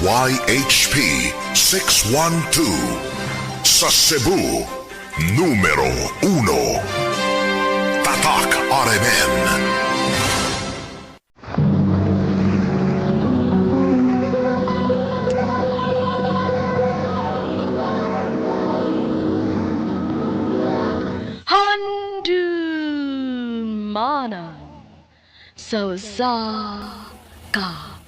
YHP 612 sa Cebu, numero 1. Tatak RMN. Handumanan so sa kaawit.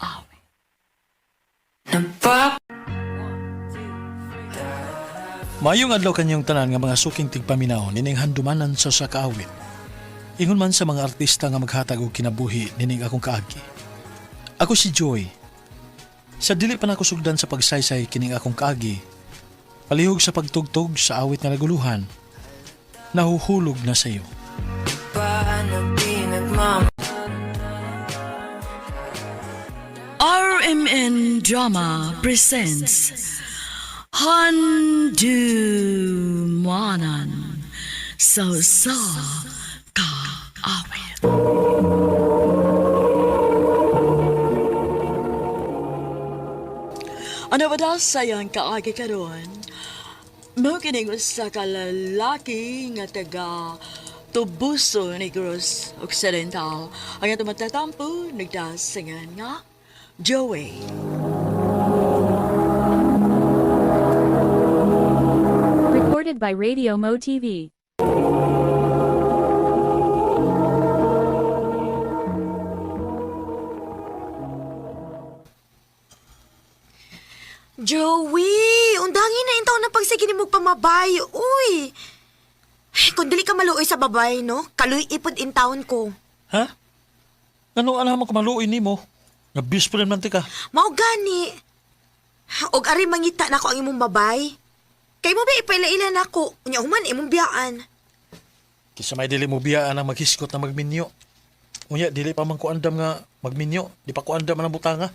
Mayong adlaw kanyang tanan nga mga suking tigpaminaw nining handumanan sa kaawit. Ingon man sa mga artista nga maghatag og kinabuhi nining akong kaagi. Ako si Joy. Sa dili pa nako sugdan sa pagsaysay kining akong kaagi, palihog sa pagtugtog sa awit nga naguluhan, nahuhulog na sa iyo. RMN Drama presents Handumanan so sa kaawit. Ano ba daw sayang kaagi karon? Mo kining usa ka lalaki nga taga Tubuso Negros Occidental ang atong matatampo nagdasingan nga Joey. Recorded by Radio Mo TV. Joey, undangin na intaw na pagsige ni mo pamabay. Uy, kung dili ka maluoy sa babay, no? Kaluy ipod intawon ko. Ha? Ano alam mo kamaluin nimo? Nga bispo naman ka. Mao gani. Og ari mangita na ko ang imong babay. Kay mo ba ipaila-ila na ko? Unya human imong biyaan. Kisa may dili mo biyaan ang maghiskot na magminyo. Unya, dili pa man ko andam nga magminyo. Di pa ko andam ang butanga.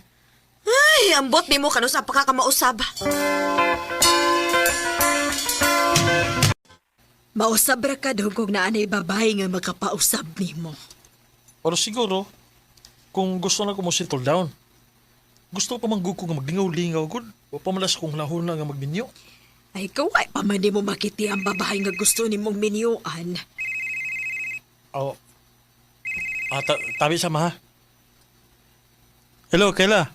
Ay, ambot ni mo kanus sa pakakamausab. Mausab ra ka dugog na anay babae nga makapausab nimo. Pero siguro, kung gusto na ko mo settle down, gusto pa mangguko nga maglingaw-lingaw gud. O pamalas kong lahon na nga magminyo. Ay kaway pa man di mo makiti ang babae nga gusto nimong minyuan. Oh. Tabi sama ha. Hello, Kayla.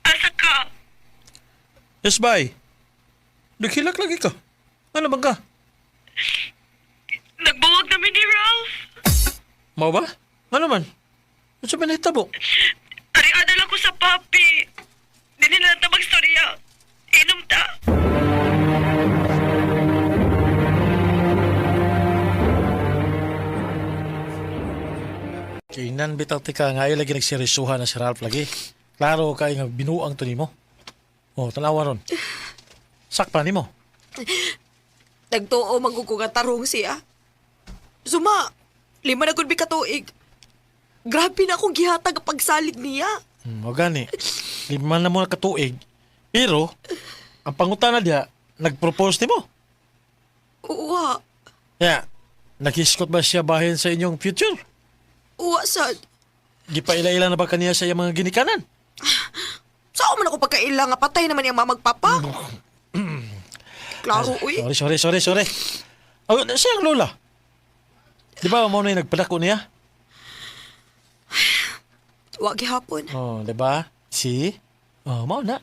Asa ka? Yes, bye. Naghilak lagi ka. Ano bang ka? Nagbuwag namin ni Ralph. Mau ba? Ano man? Ano sa pinahitabo? Ari-ada lang ko sa papi. Dili na ta magstorya. Inom ta. Kainan bitaw tika nga ay lagi nagserisuhan na si Ralph lagi. Klaro kay nga binuang to nimo. Oh, tanawa ron. Sakpa nimo. Nagtuo magkukuga tarong siya. Suma, 5 na gud bi katuig. Grabe na akong gihatag ang pagsalig niya. O gani. Lima na mo na katuig. Pero, ang pangutana diya, nag-propose nimo. Uwa, Yeah. Nag-iskot ba siya bahin sa inyong future? uwa sad. Gipaila-ila na ba kaniya sa iyang mga ginikanan? Saan man ako pagkaila nga patay naman yung mamagpapa? Klaro, uy. Sorry. Oh, siyang lola. Di ba mo na yung nagpadako niya? Wag hapon. Oh, di ba? Si? Oh, mao na.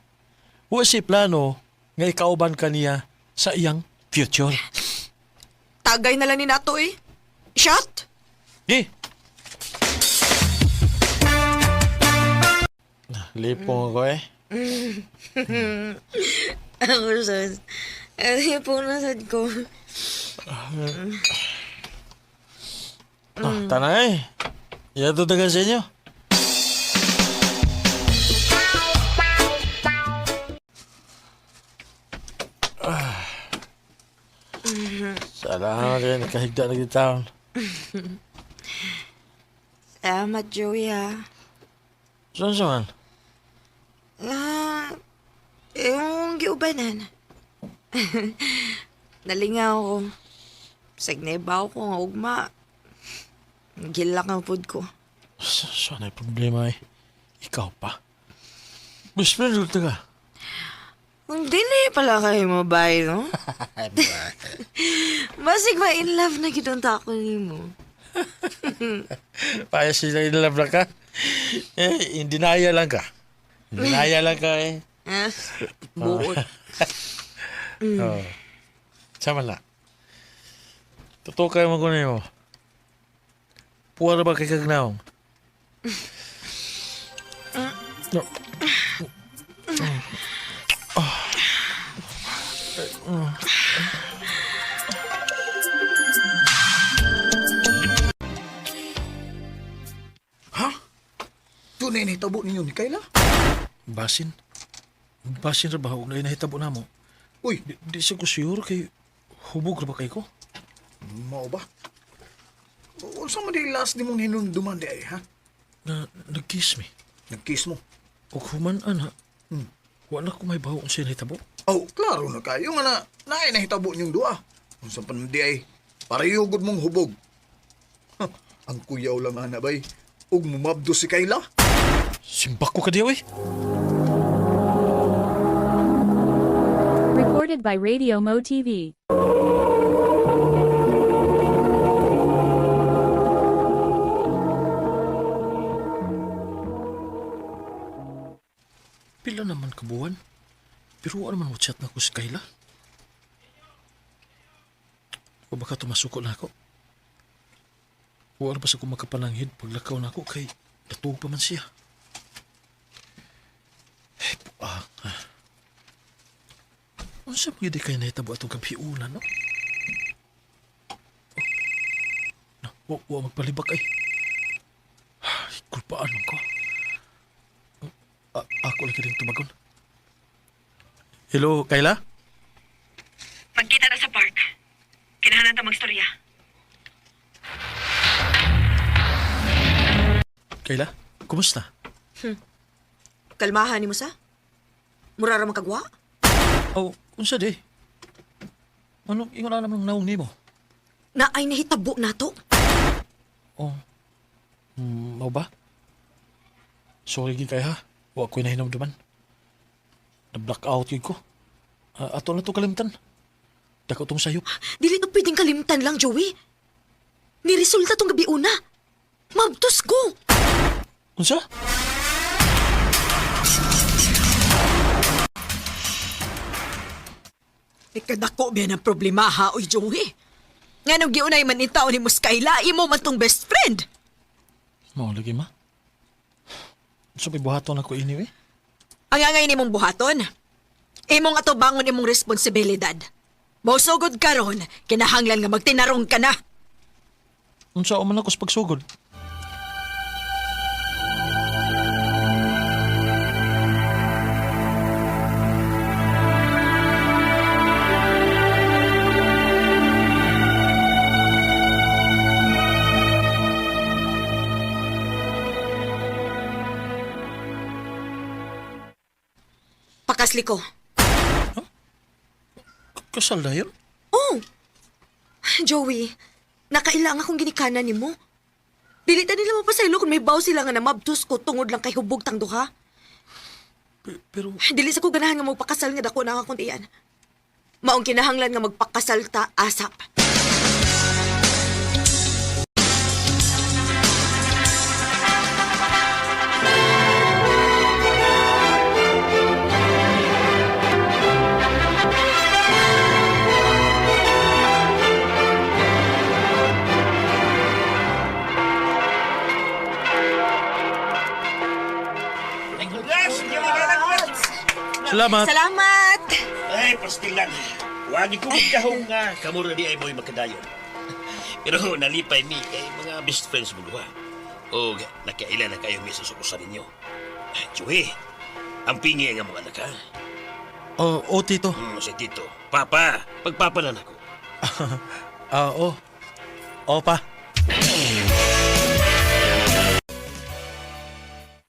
Wa si plano nga ikauban kaniya sa iyang future. Tagay na lang ni nato eh. Shot? Di. Lipong ako eh. Ako sad. Ay, punasad ko. Tanay. Yato dagan sa inyo. Salamat rin. Nakahigda na taon. Salamat, Joey, ha. Saan man? Yung giubanan. Nalingaw ko. Sagnebaw ko nga ugma. Gilak ang food ko. Saan ay problema eh? Ikaw pa. Best friend ulit ka. Ang dili pala kayo mabay, no? Basig ba in love na gidunta ako ni mo? Paya sila in love na ka. Hindi naya lang ka. Hindi naya lang ka eh. Buot. Oh. Sama na. Totoo kayo magunay mo. Puwa na ba kay kagnaong? No. Tunay na hitabo ninyo ni Kayla? Basin. Basin ra ba? Huwag na inahitabo na mo. Uy, Di siya ko sure kay hubog ra ba kay ko? mao ba? Unsa man di last di mong hinunduman di ay, ha? Na nag-kiss me. Nag-kiss mo. O human-an ha. Wala ko may baho kung siya nahitabo. Oh, klaro na kayo nga na naay na hitabo niyong dua. Unsa pa man di ay, parehugod mong hubog. Ha, ang kuyaw lang ana bay. Ug mumabdo si Kayla. Simbak ko ka diya eh. Recorded by Radio Mo TV. Pila naman kabuwan. Pero ano man chat na ko si Kayla? O baka tumasuko na ako? Wala pa sa kong makapananghid paglakaw na ako kay natuog pa man siya. Ay, buang. Ano siya magiging kayo nahitabo atong kabiunan, no? Oh. Wa magpalibak ay. Ay, kulpaan man ko. Ako lagi rin tumagon. Hello, Kayla? Magkita na sa park. Kinahanan ta magstorya. Kayla, kumusta? Kalmahan ni mo sa? Mura ra makagwa? Oh, unsa di? Ano, ingon na naman naong nimo? Na ay nahitabo na to. Oh, mau ba? Sorry gid kay ha. Wa ko'y nahinumduman. Na-blackout yun ko. Ato na to kalimtan. Dako tong sayop. Dili to pwedeng kalimtan lang, Joey. Niresulta tong gabi una. Mabtos ko. Unsa? Ikadako biya ng problema ha, oy Joey. Nga nung giunay man itaw ni Muskayla, imo man tong best friend. Mao lagi ma. So buhaton ako ini eh. Ang angay ni mong buhaton, imong ato bangon imong responsibilidad. Mausugod karon, kinahanglan nga magtinarong ka na. Unsa man ako sa pagsugod? Pakasli ko. Kasal dayon? Oh! Joey, nakailang akong ginikanan ni mo. Dili ta nila mapasaylo kung may baw sila nga na mabtos ko tungod lang kay hubog tang duha. Pero Dili sa ko ganahan nga magpakasal nga dako na akong tiyan. Maong kinahanglan nga magpakasal ta asap. salamat. Salamat! Ay, pastilan. Wagi ko magkahong nga. Kamura di ay mo'y makadayon. Pero nalipay mi kay mga best friends mo duha. O nakailan na kayong may susukusan ninyo. Ay, Joey, ang pingi nga mga anak ha. Oh, tito. Si Tito. Papa, pagpapalan ako. Pa.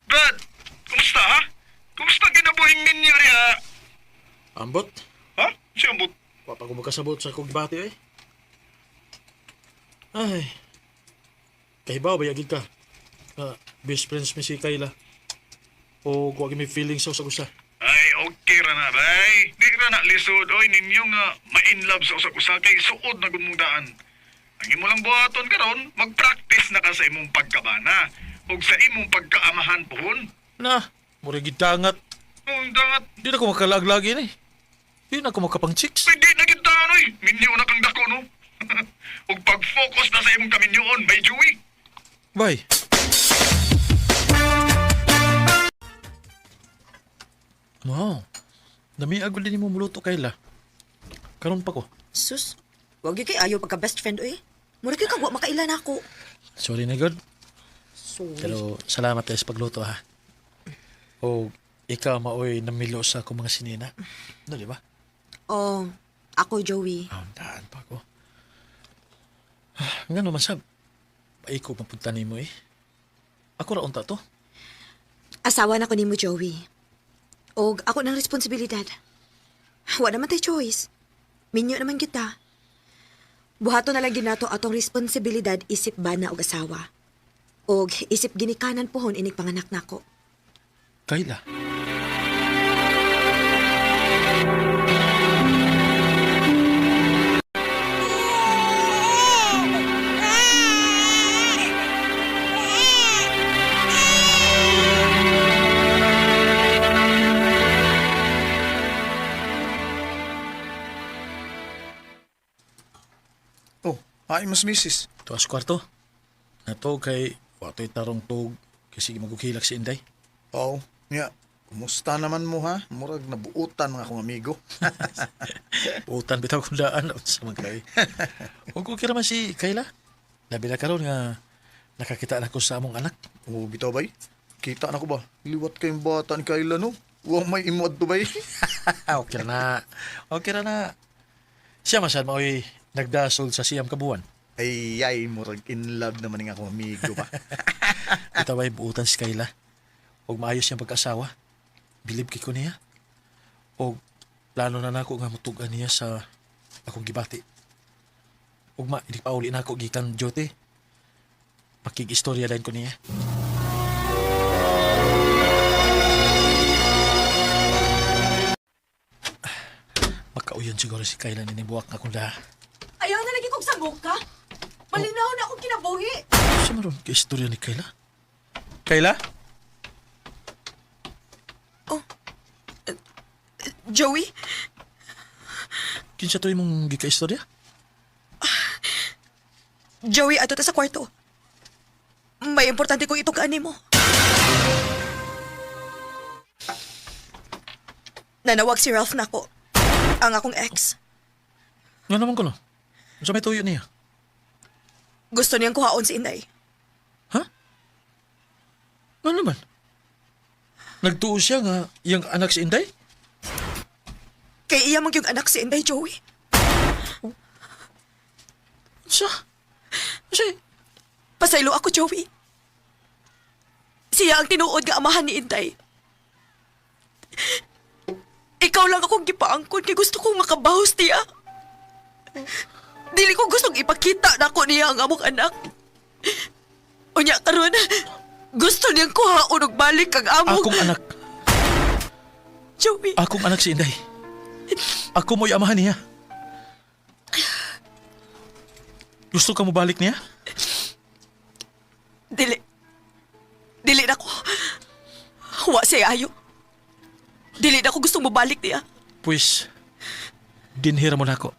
Brad, kumusta ha? Kumusta kinabuhing ninyo niya? Ambot. Ha? Siyambot. Papa ko magkasabot sa kong bati eh. Ay. Kahibaw ba yagig ka? Best friends mi si Kayla. O kuwag may feeling sa usag-usa. Ay, okay ra na, bay. Di ra na lisod, oy, ninyo nga ma-inlove sa usak-usa kay suod na gumudaan. Ang imo lang buhaton karon, mag-practice na ka sa imong pagkabana ug sa imong pagkaamahan pohon. Na, mura gidangat. Kung dangat, Di na ko makalaglag yun eh. Di na ako makapang chicks. pwede na kita, oy. Minyo na kang dako, no? ug pag-focus na sa imong kaminyoon, bay Joey. Bye. Wow. Dami agad din mo muluto kayla. Karon pa ko. Sus, wag kay ayaw pagka best friend oy. Mura kay kagwa makailan ako. Sorry na God. Sorry. Pero salamat tayo sa pagluto ha. O ikaw maoy namilo sa akong mga sinina. No, di ba? Oh, ako Joey. Daan pa ako. Nga naman sab. Paiko mapunta ni mo eh. Ako ra unta to. Asawa na ko nimo Joey. Og ako ng responsibilidad. Wa naman tay choice. Minyo naman kita. Buhato na lang ginato atong responsibilidad isip bana og asawa. Og isip ginikanan pohon inig panganak nako. Kayla. Oh, ay mas misis. Tuwas kwarto. Nato kay wato'y tarong tog kasi magukilak si Inday. Oo, nya. Kumusta naman mo ha? Murag nabuutan mga akong amigo. Utan bitaw kung daan sa mga kay. Huwag ko kira man si Kayla. Labi na karon nga nakakita na ko sa among anak. Oo, bitaw bay. Kita na ko ba? Liwat kayong bata ni Kayla no? Huwag may imuad to bay. Okay ra na. Okay ra na. Siya masan mao'y nagdasol sa siyam kabuan. Ay, murag in love naman ng akong amigo ba? Ito ay buutan si Kayla. Huwag maayos siyang pag-asawa. Bilib kay ko niya. O plano na nako nga mutugan niya sa akong gibati. Huwag hindi pa uli na ako gikan jote. Makig-istorya din ko niya. Makauyon siguro si Kayla ninibuwak na kung Ayaw na lagi kong sangok ka. Malinaw na akong kinabuhi. Sa maroon ka-istorya ni Kayla? Kayla? Joey? Kinsa to imong gika-istorya? Joey, ato ta sa kwarto. May importante kong itong kaani mo. Nanawag si Ralph na ako. Ang akong ex. Nga naman ko no. Sa may tuyo niya. Gusto niyang kuhaon si Inday. Ha? Nga naman? Nagtuo siya nga iyang anak si Inday? Kay iya mong yung anak si Inday, Joey. Sa? Pasaylo ako, Joey. Siya ang tinuod nga amahan ni Inday. Ikaw lang akong gipaangkon kay gusto kong makabahos niya. Dili ko gustong ipakita na ako niya ang among anak. Unya karon, gusto niyang kuhaon og balik ang among... Akong anak. Joey. Akong anak si Inday. Ako mo'y amahan niya. Gusto ka mo balik niya? Dili na ko. Wa siya ayo. Dili na ko gustong mabalik niya. Pues, dinhira mo na ako.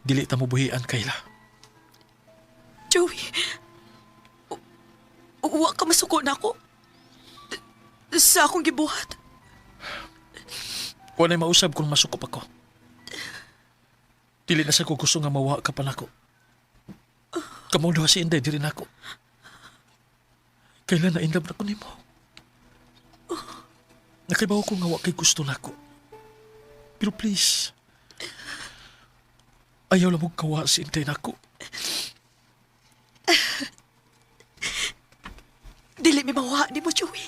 Dili ta mo buhian, Kayla. Joey, wa ka masuko na ako. Sa akong gibuhat. Wana'y mausab kung masukop ako. Dili na sa ko gusto nga mawa ka pa nako. Kamulo si Inday, diri na ako. Kailan na in love na ko nimo. Nakibaw ko nga wa kay gusto nako. Pero please, ayaw lang mong kawa si Inday nako. Dili mi mawa ni mo, Joey.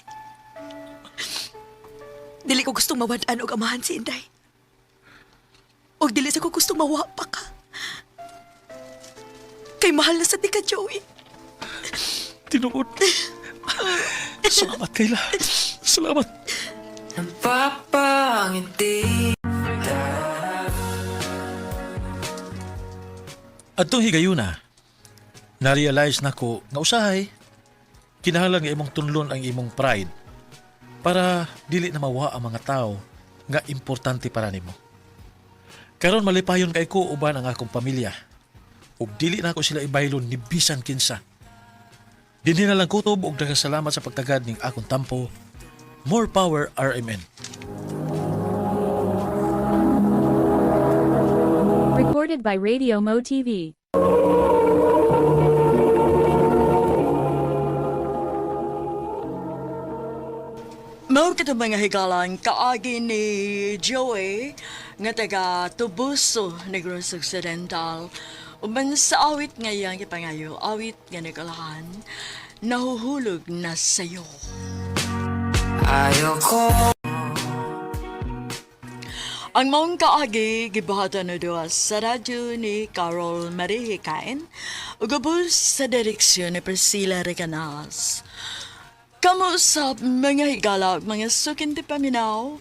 Dili ko gustong mawadaan og amahan si Inday. Og dili sa ko gustong mawa pa ka. Kay mahal na sa tika, Joey. Tinuod. Salamat, Kayla. Salamat. Atong higayuna, na-realize na ko nga usahay, kinahanglan nga imong tunlon ang imong pride para dili na mawa ang mga tao nga importante para nimo. Karon malipayon kay ko uban ang akong pamilya ug dili na ako sila ibaylon ni bisan kinsa. Dinhi na lang kutob og daghang salamat sa pagtagad ning akong tampo. More power, RMN. Recorded by Radio Mo TV. Mao kito mga higalan kaagi ni Joey nga taga Tubuso, Negros Occidental. Uban sa awit ngayang ipangayo, awit nga nagalahan, nahuhulog na sayo. Ang maong kaagi, gibuhatan na doon sa radyo ni Carol Marie Hikain, ugabos sa direksyon ni Priscilla Recanas. Kamu sa mga higala, mga sukin di paminaw,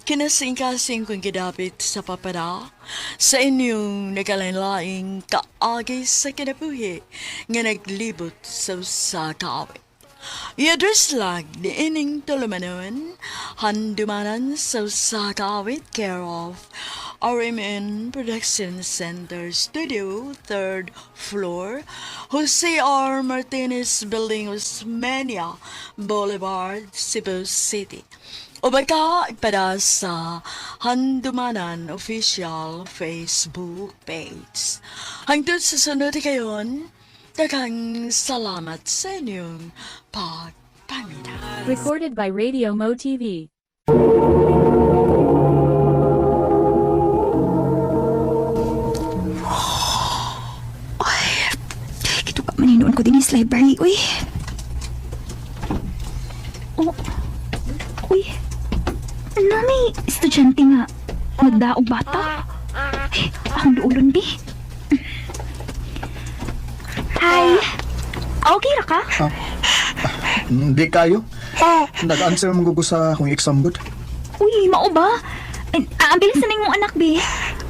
kinasing-kasing kong kidapit sa papada, sa inyong nagalain-laing kaagi sa kinabuhi, nga naglibot sa kaawit. I-address lang ni ining tulumanon, handumanan sa Sakawit, care of RMN Production Center Studio, 3rd floor, Jose R. Martinez Building, Osmeña Boulevard, Cebu City. O baka ipada sa Handumanan Official Facebook page. Hangtod sa sunod kayon, daghang salamat sa inyong pagpamina. Recorded by Radio Mo TV. Kito ka maninoon ko din sa library, uy. Oh, uy. Nani, estudyante nga. Magdaog bata. Akong duulon, bi. Hi. Okay ra ka? Hindi kayo. Nag-answer mong gugo sa akong exam good. Uy, mao ba? Ang bilis na ning mong anak, bi.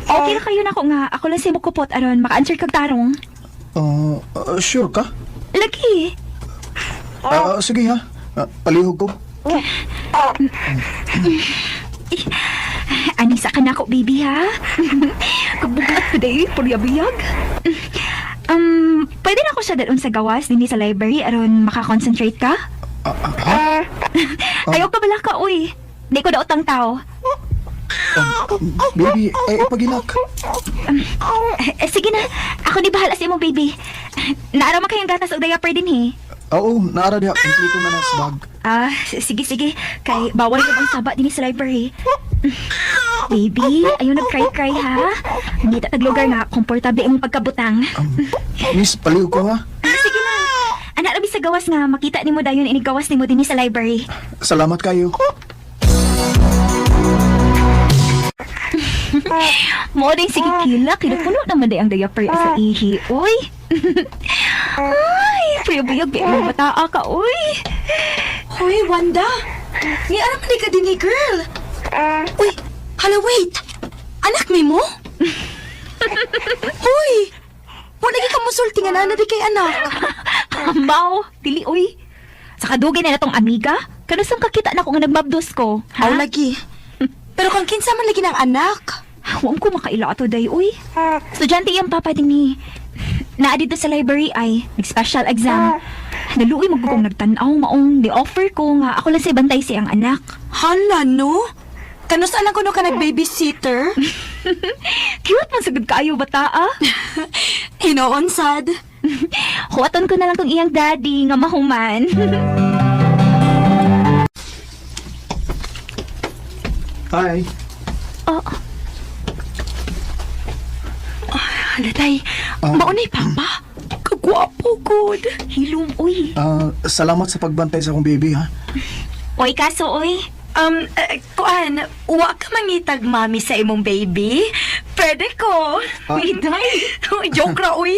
Okay ra kayo na ko nga. Ako lang si Mukupot aron maka-answer kag tarong. Sure ka? Lagi. Sige ha. Palihog ko. Anisa ka na ko, baby, ha? Kabugat ko dahi, puriyabiyag. Pwede na ako siya dalon sa gawas din sa library aron makakonsentrate ka? Ayaw ka bala ka, uy. Di ko daotang tao. Baby, pagilak. Sige na. Ako ni bahala sa imo, baby. Naaraman kayong gatas o diaper din, he. Oo, naara diha. Kompleto na na sa bag. Sige. Kay bawal ka bang saba din sa library. Baby, ayaw nag-cry-cry, ha? Hindi tataglugar nga, komportable ang pagkabutang. Miss, palihog ko ha. Sige na. Anak rabi sa gawas nga, makita ni mo dayon inigawas ni mo din sa library. Salamat kayo. Mo din sige kila, kinupuno naman day ang diaper sa ihi, uy. Ay, puyog-buyog, yung bataa ka, uy. Hoy, Wanda. Ni alam man ka din ni girl. Uy, hala, wait. Anak mi mo? Hoy, mo lagi ka musulti nga na di kay anak. Ambaw, dili, uy. Sa kadugay na natong amiga, kanusang kakita na ko nga nagmabdos ko. Aw, lagi. Pero kang kinsa man lagi ng anak. Huwag ko makaila ato day, uy. Estudyante yung papa din ni. Naa dito sa library ay nag-special exam. Naluoy mo kung nagtanaw maong di-offer ko nga ako lang si bantay siyang anak. Hala, no? Kanusta lang ko no ka nag-babysitter? Cute man sagad kaayo bata, ah. Hinoon sad. Huwaton ko na lang kung iyang daddy nga mahuman. Hi. Halatay, maunay papa. Kagwapo, good. Hilom, uy. Salamat sa pagbantay sa akong baby ha. Uy, kaso, uy. Kuan, uwa ka mangitag mami sa imong baby? Pwede ko. Uy, day. Joke ra, uy.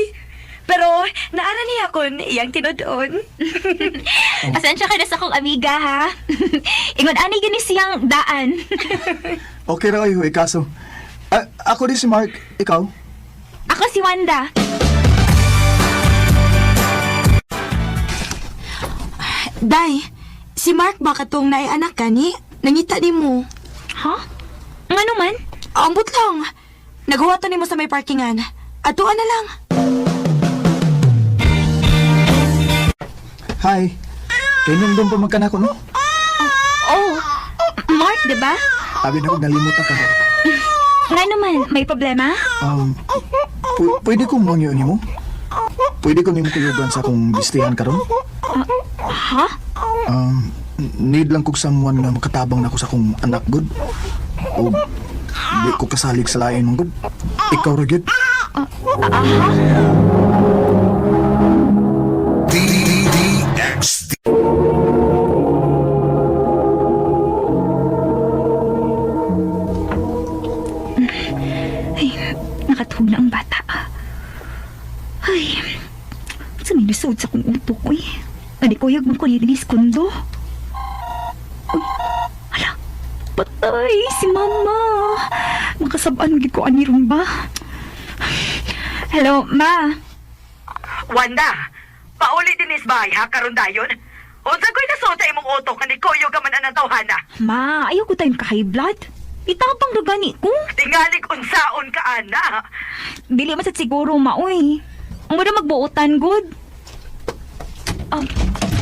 Pero naara niya kon iyang tinudon. Pasensya ka na sa akong amiga, ha? Ingon ani gini siyang daan. Okay ra kayo, kaso. Ako din si Mark, ikaw? Ako si Wanda. Day, si Mark ba katong naianak ka ni? Nangita ni mo. Ha? Ngano man? Ambot lang. Naghuwatan ni mo sa may parkingan. Atuan na lang. Hi. Kainom doon pa magkanako, no? Oh, Mark, di ba? Abi na ako nalimutan ka. Ngano man, may problema? Pwede kong mangyo ni mo? Pwede ko nimo kuyugan sa akong bistihan karon? Ha? Need lang kog someone nga makatabang nako sa akong anak good. O di ko kasalig sa lain mong good. Ikaw ra gyud. DDXD. Ay, nakatulog na ang bata. Ay, sa minusod sa kong utok ko eh. Nadikuyag mo ko ni Denise Kundo. Uy, hala, patay si Mama. Makasabaan mo ko anirong ba? Hello, Ma. Wanda, pauli din isbay ha karon dayon. Unsa ko'y nasod sa imong utok nga ni Koyo ka man anang tawhana? Ma, ayaw ko tayong ka-high blood. Itapang na gani ko. Tingalig unsaon ka ana. Dili man sa siguro, Ma, uy. Ang muna magbuutan, good.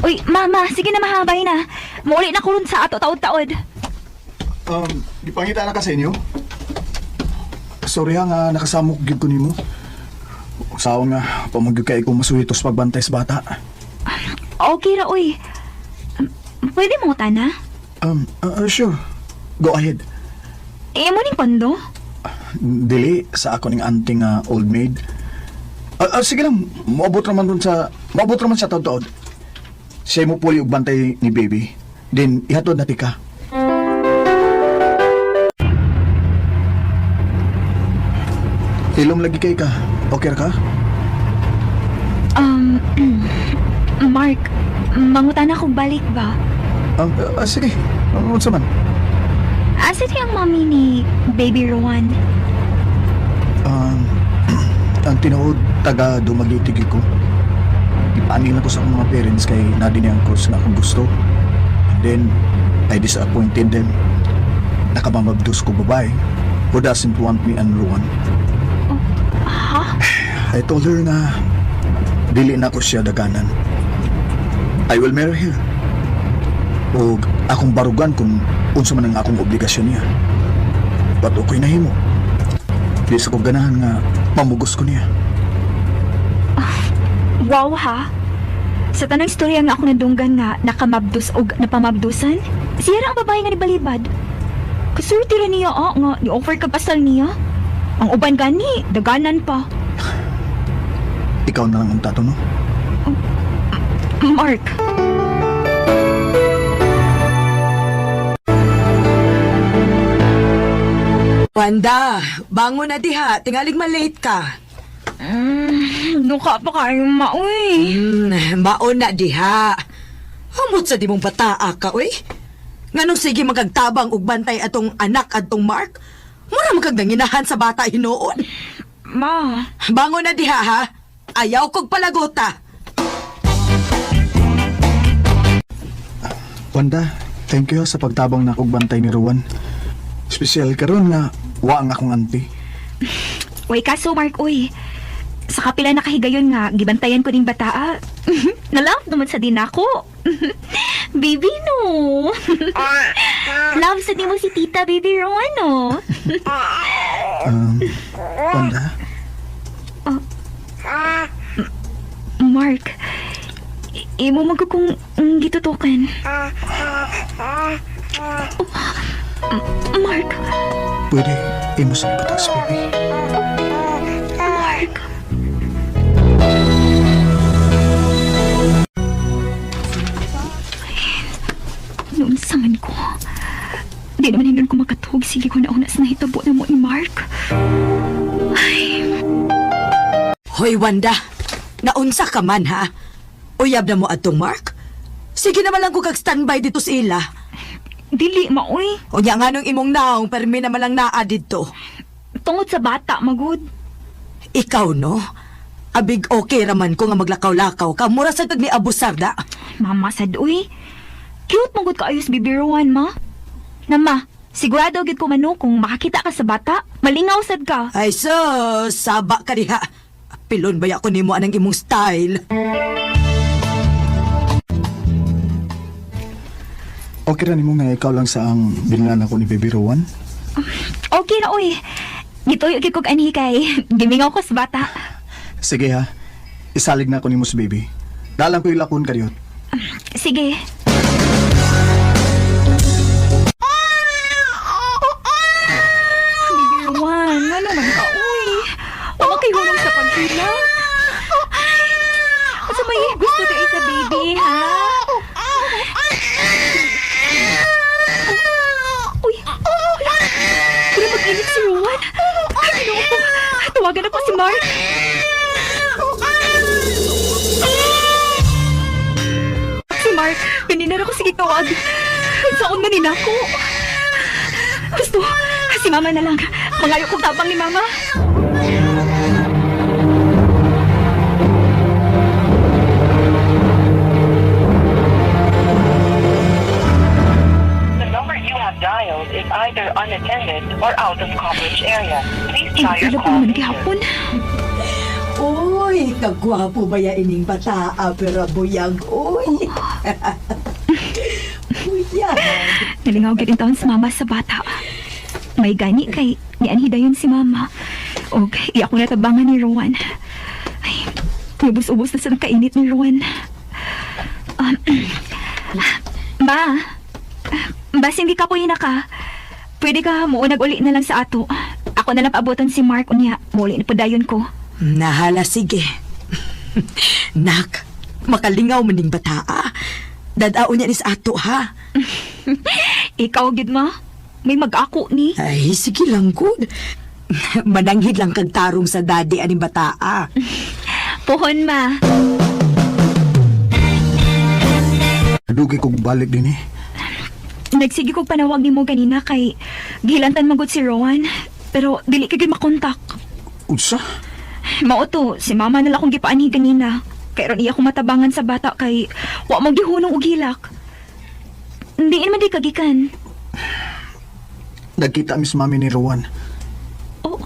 Uy, Mama, sige na mahabay na. Mauli na kurun sa ato taod-taod. Gipangita na ka sa inyo? Sorry ha nga nakasamok gyud ko nimo. Usawa nga pamagyud kay ko masuwitos pagbantay sa bata. Okay ra, uy. Pwede mo na? Sure. Go ahead. Mo ning kondo? Dili sa ako ning aunting old maid. Sige lang, maabot naman sa taod-taod. Siya mo puli og bantay ni baby. Then ihatod na tika. Ilom lagi kay ka. Okay ra ka? Mark, mangutan akong balik ba? Sige. Ano sa man? Asa ang mami ni Baby Rowan? Ang tinuod taga dumagitig ko. Ipaning na ko sa akong mga parents kay nadinayang course nga akong gusto. And then, I disappointed them. Nakamamabdos ko babae who doesn't want me and Rowan. Ha? I told her na dili na ko siya daganan. I will marry her. O akong barugan kung unsa man ang akong obligasyon niya. But okay na himo. Please ako ganahan nga mamugos ko niya. Wow, ha? Sa tanang istorya nga ako nadunggan nga nakamabdos o napamabdusan, siya ra ang babae nga nibalibad. Kasurti ra niya nga ni-offer ka pasal niya. Ang uban gani, daganan pa. Ikaw na lang ang tato, no? Mark. Wanda, bangon na diha. Tingalig malate ka. Nuka pa kayo, mauy. Baon na diha. Hamot sa di mong bataa ka, uy. Nganong sige magagtabang og bantay atong anak atong Mark? Mura magagdanginahan sa bata hinoon. Ma. Bangon na diha, ha? Ayaw kog palagota. Wanda, thank you sa pagtabang na kog bantay ni Rowan. Espesyal karon nga wa ang akong auntie. Uy, kaso Mark, uy. Sa kapila na kahigayon nga, gibantayan ko ning bataa. Nalove naman sa din ako. Baby, no. Love sa din mo si Tita Baby Rowan, no. Wanda? Mark, imo magkukong gitutukan. Mark. Pwede, imo sa ibatas, baby. Mark. Noon sangan ko. Di naman hindi ko makatuhog. Sige ko na unas na hitabo na mo ni Mark. Ay. Hoy, Wanda. Naunsa ka man, ha? Uyab na mo atong Mark? Sige naman lang ko kag-standby dito sa ila. Dili, maoy. O niya nga nung imong naong, permi naman lang naa dito. Tungod sa bata, magud. Ikaw, no? Abig okay raman ko nga maglakaw-lakaw ka. Mura sa tag ni Abu Sarda. Mama, sad, uy. Cute mong ka ayos bibiruan, ma. Nama, sigurado gid ko mano kung makakita ka sa bata, malingaw sad ka. Ay sus, saba ka diha. Pilon ba ako nimo anang imong style? Okay ra nimo nga ikaw lang sa ang binlan ako ni Baby Rowan? Okay na, uy. Gituyo gid kog anhi kay gimingaw ko sa bata. Sige ha, isalig na ako nimo sa baby. Dalang ko ilakon karyot. Sige. Bibiruan, ano man ka, uy. Wala kay hulong sa pagpila. Asa may gusto ka sa baby, ha? Uy, wala. Wala mag-init si Rowan. Ay, ginoo ko. Tawagan ako si Mark. Si Mark, kanina ako sige tawag. Saan na ninako? Gusto, si Mama na lang. Mangayo kong tabang ni Mama. The number you have dialed is either unattended or out of coverage area. Please try your Ilo ko call naman later. gihapon. Uy, kagwapo ba ya ining bata? Pero buyag, uy. Buyag. Nalingaw gid taon si Mama sa bata. May gani kay nianhidayon si Mama. O iyak ko natabangan ni Rowan. Ay, ubos-ubos na sa kainit ni Rowan. Bas hindi ka po ka. Pwede ka muunag uli na lang sa ato. Ako na lang paabotan si Mark unya. Muli na padayon ko. Nahala, sige. Nak, makalingaw maning bata, Dadao niya ni sa ato, ha? Ikaw, gid ma. May mag-ako ni. Ay, sige lang, good. Mananghid lang kag tarong sa daddy aning bata, Pohon, ma. Dugi kong balik din eh. Nagsige kog panawag ni mo kanina kay gihilantan magod si Rowan. Pero dili ka gid makontak. Unsa? Mao to, si Mama nala akong gipaani kanina. Kay ron iya akong matabangan sa bata kay wa mo gihunong og hilak. Hindi naman di kagikan. Nagkita mis mami ni Rowan. Oh,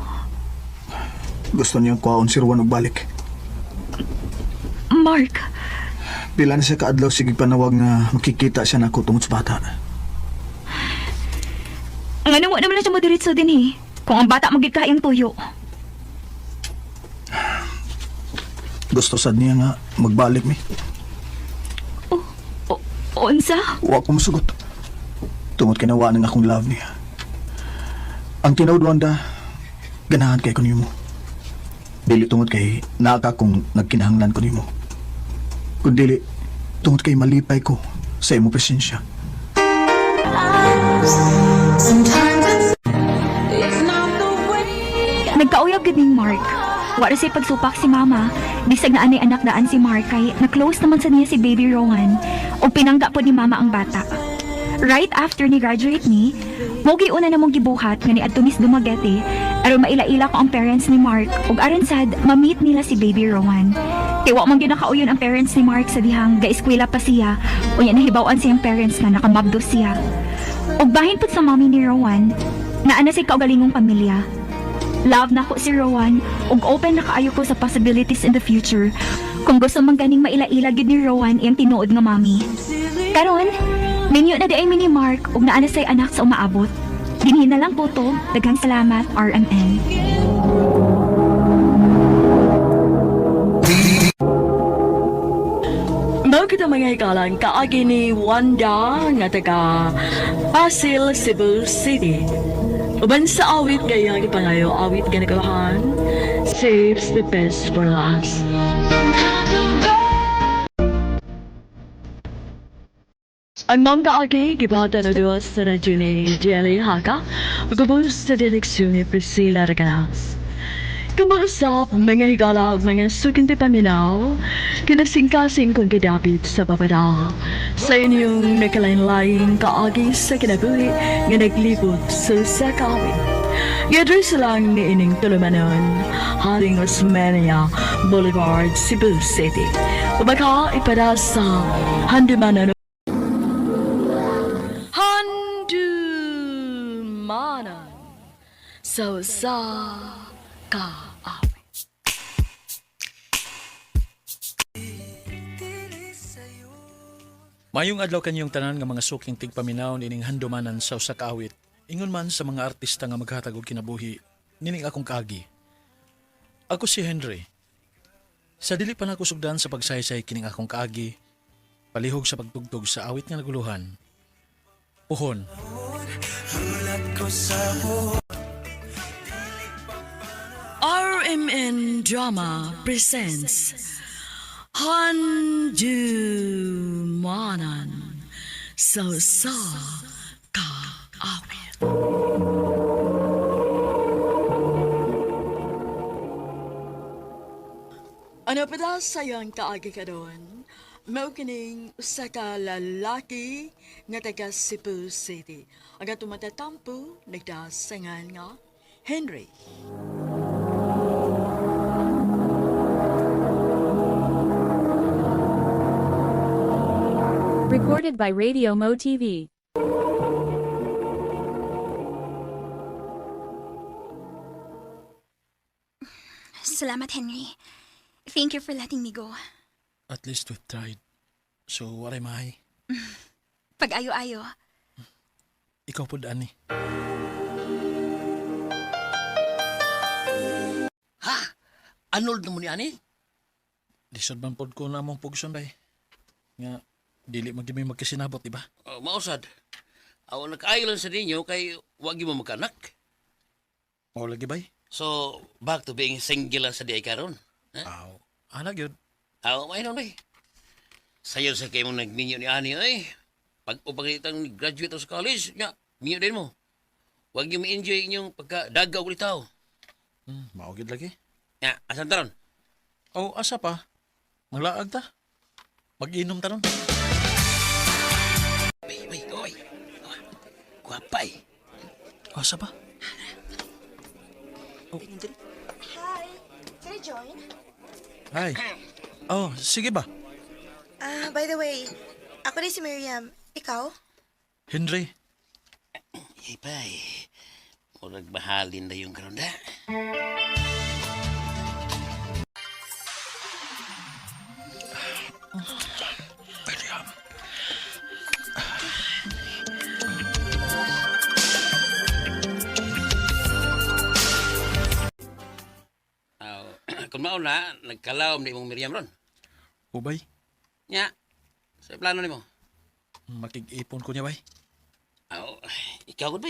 Gusto niyang kuhaon si Rowan og balik. Mark. Pila na siya kaadlaw sige panawag nga makikita siya nako tungod sa bata. Nga nawa naman na siya madiritso din eh. Kung ang bata magigkayang tuyo. Gusto sad niya nga magbalik mi. Unsa? Wa ko musugot. Tungod kinawa ng akong love niya. Ang tinawd Wanda, ganahan kay ko nimo. Dili tungod kay naka kong nagkinahanglan ko nimo. Kung dili, tungod kay malipay ko sa imo presensya. Nagkauyab gid ning Mark. Wala say pagsupak si Mama. Bisag na anay anak daan si Mark kay na-close naman sa niya si Baby Rowan o pinangga po ni Mama ang bata. Right after ni graduate ni, mogi una na mong gibuhat nga ni adto Miss Dumaguete aron maila-ila ko ang parents ni Mark ug aron sad ma-meet nila si Baby Rowan. Kay wa man gyud nakauyon ang parents ni Mark sa dihang ga-eskwela pa siya unya nahibaw-an siyang parents nga nakamabdo siya. Ug bahin pud sa mommy ni Rowan, naa na si kaugalingong pamilya. Love na ko si Rowan ug open na kaayo ko sa possibilities in the future. Kung gusto man ganing maila-ila gid ni Rowan iyang tinuod nga mommy. Karon, minyo na di ay mini Mark ug naa na say anak sa umaabot. Dinhi na lang po to. Daghang salamat, RMN. Mao kita mga ikalan kaagi ni Wanda nga taga Pasig, Cebu City. Uban sa awit kaya ipangayo awit ganagahan saves the best for last. Ang mga kaagi gibata na duwas sa radyo ni Jelly Haka ugubos sa direksyon ni Priscilla Regalas. Kumusta mga higala mga suking paminaw? Kinasingkasing kong kidapit sa babada. Sa inyong nakalain-lain kaagi sa kinabuhi nga naglibot sa sakawin. Yadres lang ni ining tulumanon, haling Osmania Boulevard, Cebu City. Kumaka ipada sa Handumanan. Handumanan. Sa kaawi. Mayong adlaw kanyong tanan nga mga suking tigpaminaw nining handumanan sa usa ka awit. Ingon man sa mga artista nga maghatag og kinabuhi nining akong kaagi. Ako si Henry. Sa dili pa nako sugdan sa pagsaysay kining akong kaagi, palihog sa pagtugtog sa awit nga naguluhan. Puhon. RMN Drama presents Handumanan sa kaawit. Ano pa daw sayang kaagi ka doon? Maukining sa ka lalaki nga taga Cebu City. Ang tumatatampo, nagdasangan nga, Henry. Recorded by Radio Mo TV. Salamat, Henry. Thank you for letting me go. At least we've tried. So, waray mahay. Pag-ayo-ayo. Ikaw po daan eh. Ha? Anold na mo ni ani? Lisod man pod ko na mong pugson bay. Nga, dili magdimi magkasinabot, di ba? Mausad. Awa nag-ayo lang sa ninyo kay wagi mo magkanak. Mao lagi bay? So, back to being single lang sa di ay karon. Aw, anak yun. Awa, may nun eh. Sayo sa kayo mong nagminyo ni Ani ay. Pag upangitang graduate sa college, nga, minyo din mo. Huwag niyo ma-enjoy inyong pagka-daga o tao. Maugid lagi. Nga, asan taron? Oh, asa pa? Maglaag ta. Mag-inom taron. May, oy. Guwapay. Asa pa? Hi, can I join? Hi. Oh, sige ba? By the way, ako din si Miriam. Ikaw? Henry. Ipay. Murag mahalin na yung karonda. William. Kung mauna, nagkalawam na imong Miriam ron. Ubay, Nya, sa plano ni mo. makig-ipon ko niya bay. Ikaw ba?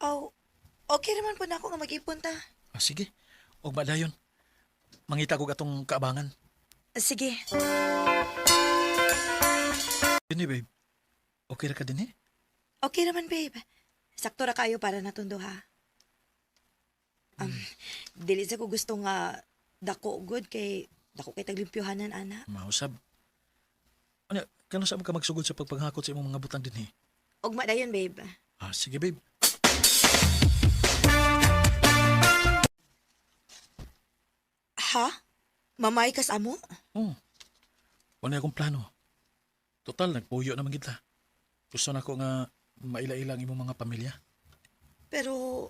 Oh, okay naman po na ako nga mag-ipon ta. Sige. Og ba dayon? Mangita ko atong kaabangan. Sige. Dini, babe. Okay ra ka din eh? Okay naman, babe. Sakto ra kayo para natundo ha. Dili sa ko gusto nga dako good kay dako kay taglimpyohanan ana. Mausab. Ano, kano sa ka magsugod sa pagpanghakot sa imong mga butang din eh? Ugma dayon, babe. Sige, babe. Ha? Mamay kas amo? Oo. Wala akong plano. Total, nagpuyo naman kita. Gusto na ko nga maila-ilang imong mga pamilya. Pero,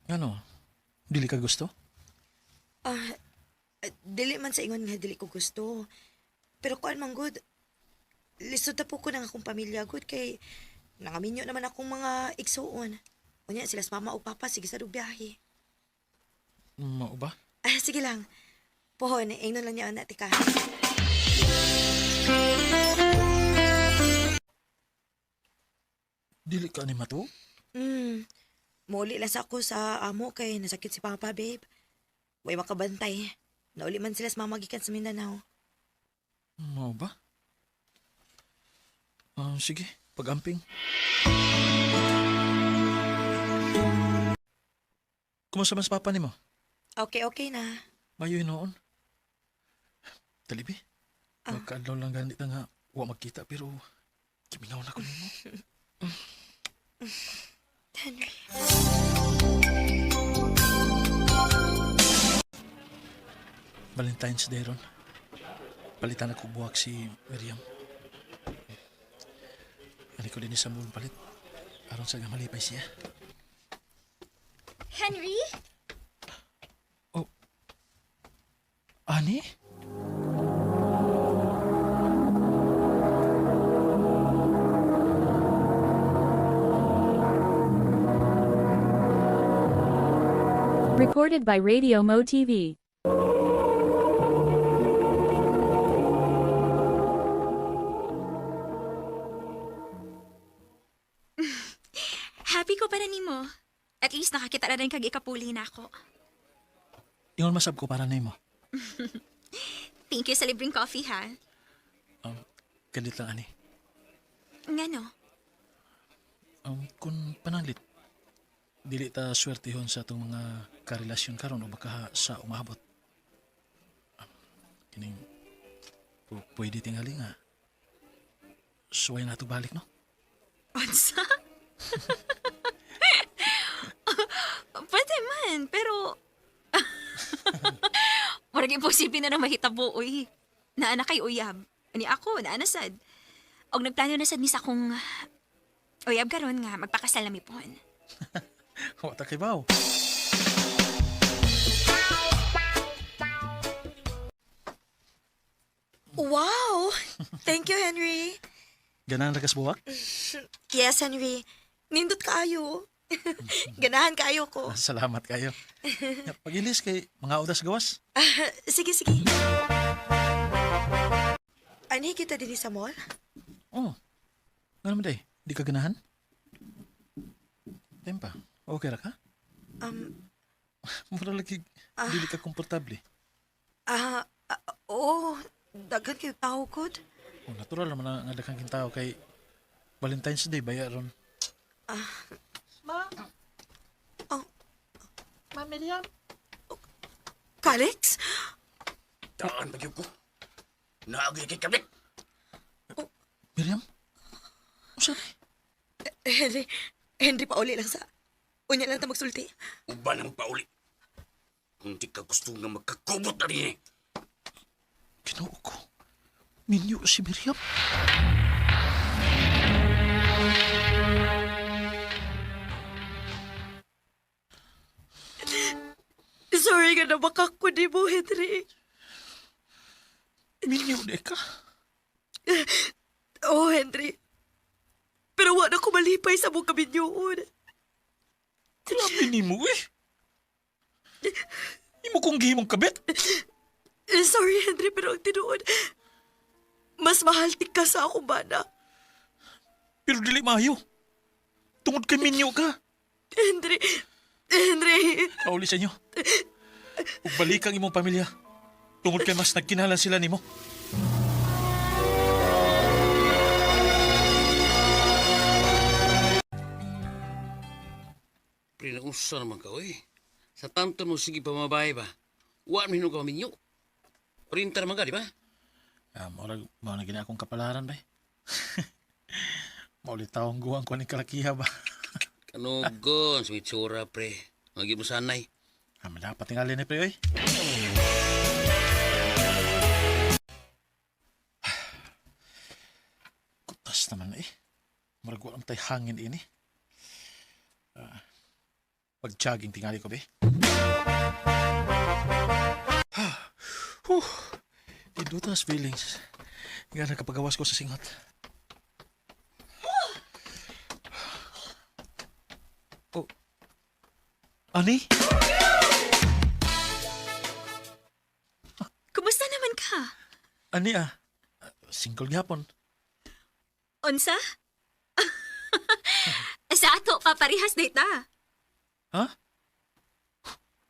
Ano? Dili ka gusto? dili man sa ingon nga dili ko gusto. Pero kuan man good. Lisod na po ko ng akong pamilya good kay nangaminyo naman akong mga igsuon. Unya sila sa mama o papa sige sa biyahe. Mao ba? Sige lang. Pohon, ingnon lang niya na tika. Dili ka ni mato? Muli lang sa ako sa amo kay nasakit si papa, babe. Way makabantay. Nauli man sila sa mamagikan sa Mindanao. Mao ba? Sige, pag-amping. kumusta mas papa nimo? Okay na. Mayo noon. Talibi. Magkaadlaw lang ganit nga wa magkita pero kimingaw na ko nimo. Henry. Valentine's Day ron. Palitan ako buwak si Miriam. Ani ko din sa mong palit. Aron sa nga malipay siya. Henry? Ani? Recorded by Radio Mo TV. Happy ko para nimo. At least nakakita na rin kag ikapuli na ako. Ingon masab ko para nimo. Thank you sa libreng coffee, ha? Galit lang ani. Ngano? Kung pananglit, dili ta swertihon sa itong mga karelasyon karon o baka sa umabot. Kining pwede tingali nga. Suway na ito balik, no? Onsa? Pwede man, pero... Marag imposible na mahitabo, uy. Naana kay uyab. Ani ako, naanasad. Og nagplano na sad ni sa kong... Uyab karon nga, magpakasal na mipon. Wata kay baw. Wow! Thank you, Henry. Ganahan ragas buwak? Yes, Henry. Nindot kaayo. Ganahan kaayo ko. Salamat kayo. Pag-ilis kay mga udas gawas. Sige. Ani kita din sa mall? Oh. Nga naman day, di ka ganahan? Tempa, okay ra ka? Mura lagi, dili ka komportable. Oo. Daghan kayo tao kod. Oh, natural naman nga daghang kintao kay Valentine's Day bayaron. Ma Miriam. Kalex? Daan bagyo ko. Naagay kay kabit. Miriam? Usa Henry, pauli lang sa... Unya lang ta magsulti. Uba nang pauli. Kung di ka gusto nga magkakubot na rin eh. Ginoo ko. Minyo si Miriam. Sorry nga na makako di mo, Henry. Minyo di ka. Oh, Henry. Pero wala ko malipay sa mong kaminyoon. Grabe ni mo eh. Imo kong gihimong kabit. Sorry, Henry, pero ang tinuod, mas mahaltik ka sa akong bana. Pero dili mayo. Tungod kay minyo ka. Henry. Kauli sa inyo. Ug balik ang imong pamilya. Tungod kay mas nagkinalan sila nimo. Prinausa naman ka, oy. Sa tanto mo sige pamabay ba? Wa minum ka minyo. Printer man ka, di ba? Mau na gina akong kapalaran ba? Maulit taong guwang ko ni kalakiha ba? Kanugon, sumitsura, pre. Lagi mo sanay. Dapat tingali ni pre, oy. Kutas naman eh. Maragwa ang tay hangin ini. Pag-jogging tingali ko, be. Idutas feelings. Nga nakapagawas ko sa singot. Oh. Ani? Kumusta naman ka? Ani single gyapon. Unsa? Sa ato pa parihas data. Ha?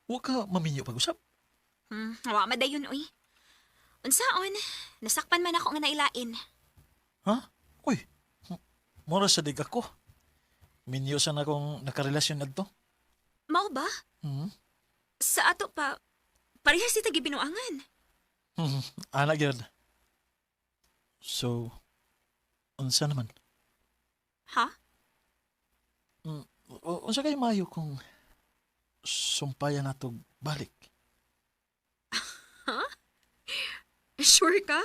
Huwag ka maminyo pag-usap. Wa madayon, uy. Unsaon, nasakpan man ako nga nailain. Ha? Uy, mora sa dig ako. Minyo sa na akong nakarelasyon na to. Mao ba? Sa ato pa, parehas si tagi binuangan. Anak yun. So, unsa naman? Ha? Unsa kayo mayo kung sumpayan nato balik? Sure ka?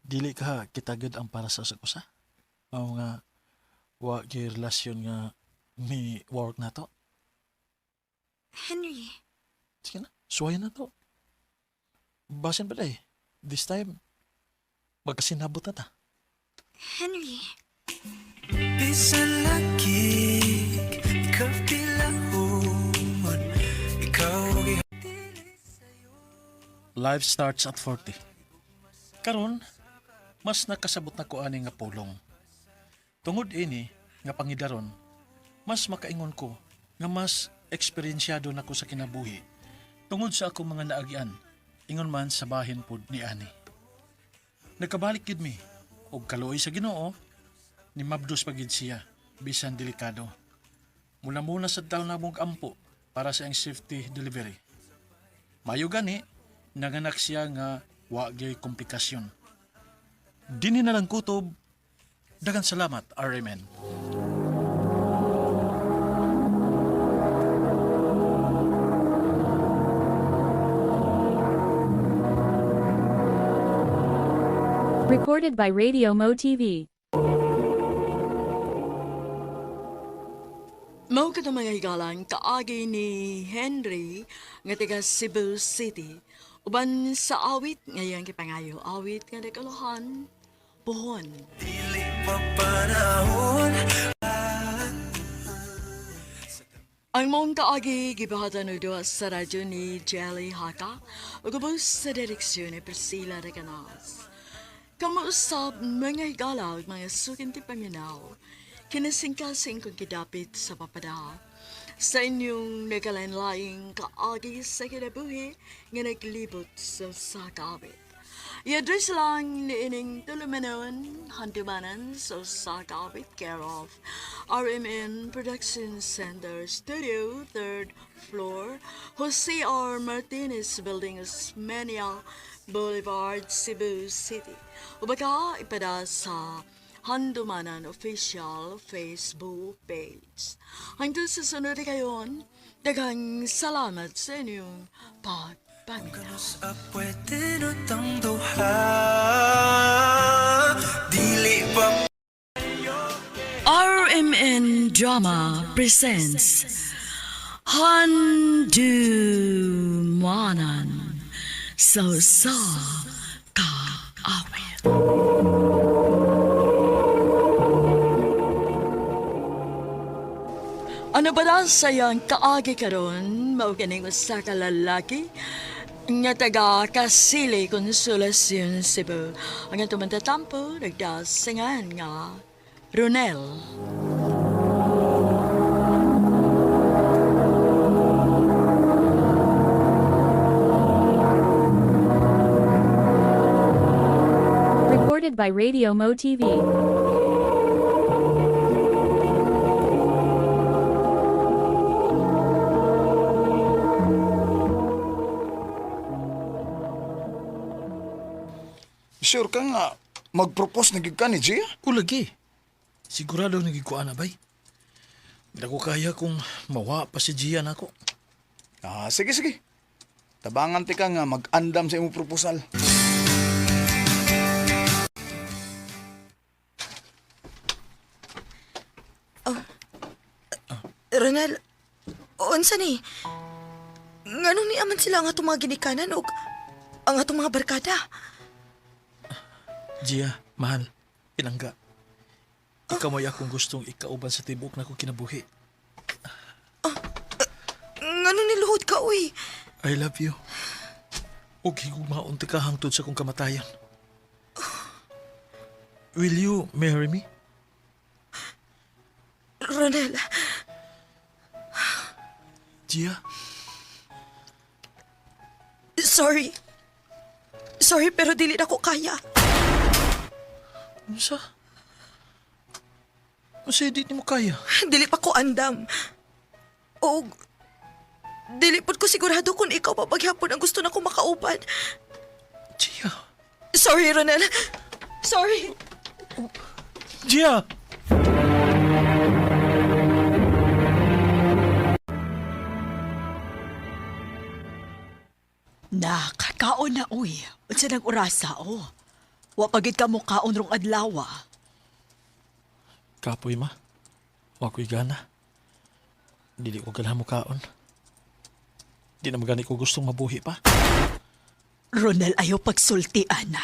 Dili ka kitagad ang para sa usa. O nga, wa gyud relasyon nga ni work na to. Henry, Sige na, suwayan na to. Basin ba day? This time, magkasinabot na ta. Henry. Bisan lagi, ikaw pilahon, ikaw Life starts at 40. Karon, mas nakasabot na ko ani nga pulong. Tungod ini nga pangidaron, mas makaingon ko nga mas eksperyensyado na ko sa kinabuhi tungod sa akong mga naagian, ingon man sa bahin pod ni ani. Nagkabalik gid mi og kaluoy sa Ginoo ni mabdos pagid siya bisan delikado. Muna sa taon na mong ampo para sa ang safety delivery. Mayo gani nanganak siya nga wa gyud komplikasyon. Dinhi na lang kutob. Daghang salamat, RMN. Recorded by Radio Mo TV. Mao ka na mga higalan, kaagi ni Henry nga taga Cebu City. Uban sa awit ngayon kipangayo, awit nga nagkalohan, buhon. papanahon. Ang mong kaagi gibahatan no sa radyo ni Jelly Haka o gabos sa direksyon ni Priscilla Reganas. Kamuusap mga higalag mga sukinti paminaw, kinasingkasing kong kidapit sa papada. Sa inyong nagalain-laing kaagi sa kinabuhi nga naglibot sa sakawit. I-address lang ni ining tulumanon, handumanan sa sakawit care of RMN Production Center Studio, 3rd floor, Jose R. Martinez Building, Osmeña Boulevard, Cebu City. O baka ipada sa Handumanan Official Facebook page. Hanggang sa sunod na kayon, daghang salamat sa inyong pagpaminaw. Pwede no tang duha dili pa RMN Drama presents Handumanan sa kaawit. Ano ba na sayang kaagi karon mao kining usa ka lalaki nga taga Kasili Consolacion, Cebu. Ang atong mantatampo nagdasingan nga Ronel. Recorded by Radio Mo TV. Sure ka nga, mag-propose na gid ka ni Gia? Lagi. Sigurado nagikuan na bay. Hindi ko kaya kung mawa pa si Gian ako. Sige. Tabangan ti ka nga mag-andam sa imong proposal. Ronel, unsa ni? Nganong ni aman sila ang atong mga ginikanan o ang atong mga barkada? Gia, mahal, pinangga. Ikaw may akong gustong ikauban sa tibok na kong kinabuhi. Nganong niluhod ka, uy? I love you. Huwag higumaon ti ka hangtod sa kong kamatayan. Will you marry me? Ronel, Gia? sorry. Sorry, pero dili na ko kaya. Unsa? Unsa di mo kaya? Dili pa ko andam. O, Dili pod ko sigurado kung ikaw pa paghapon ang gusto na ko makauban. Gia. Sorry, Ronel. Sorry. Gia! Nakakaon na, uy. Unsa nang orasa, oh. Wa pagid ka mo kaon rong adlaw. Kapoy ma. Wa ko'y gana. Dili ko ganahan mo kaon. Di na magani ko gustong mabuhi pa. Ronel, ayaw pagsultian na.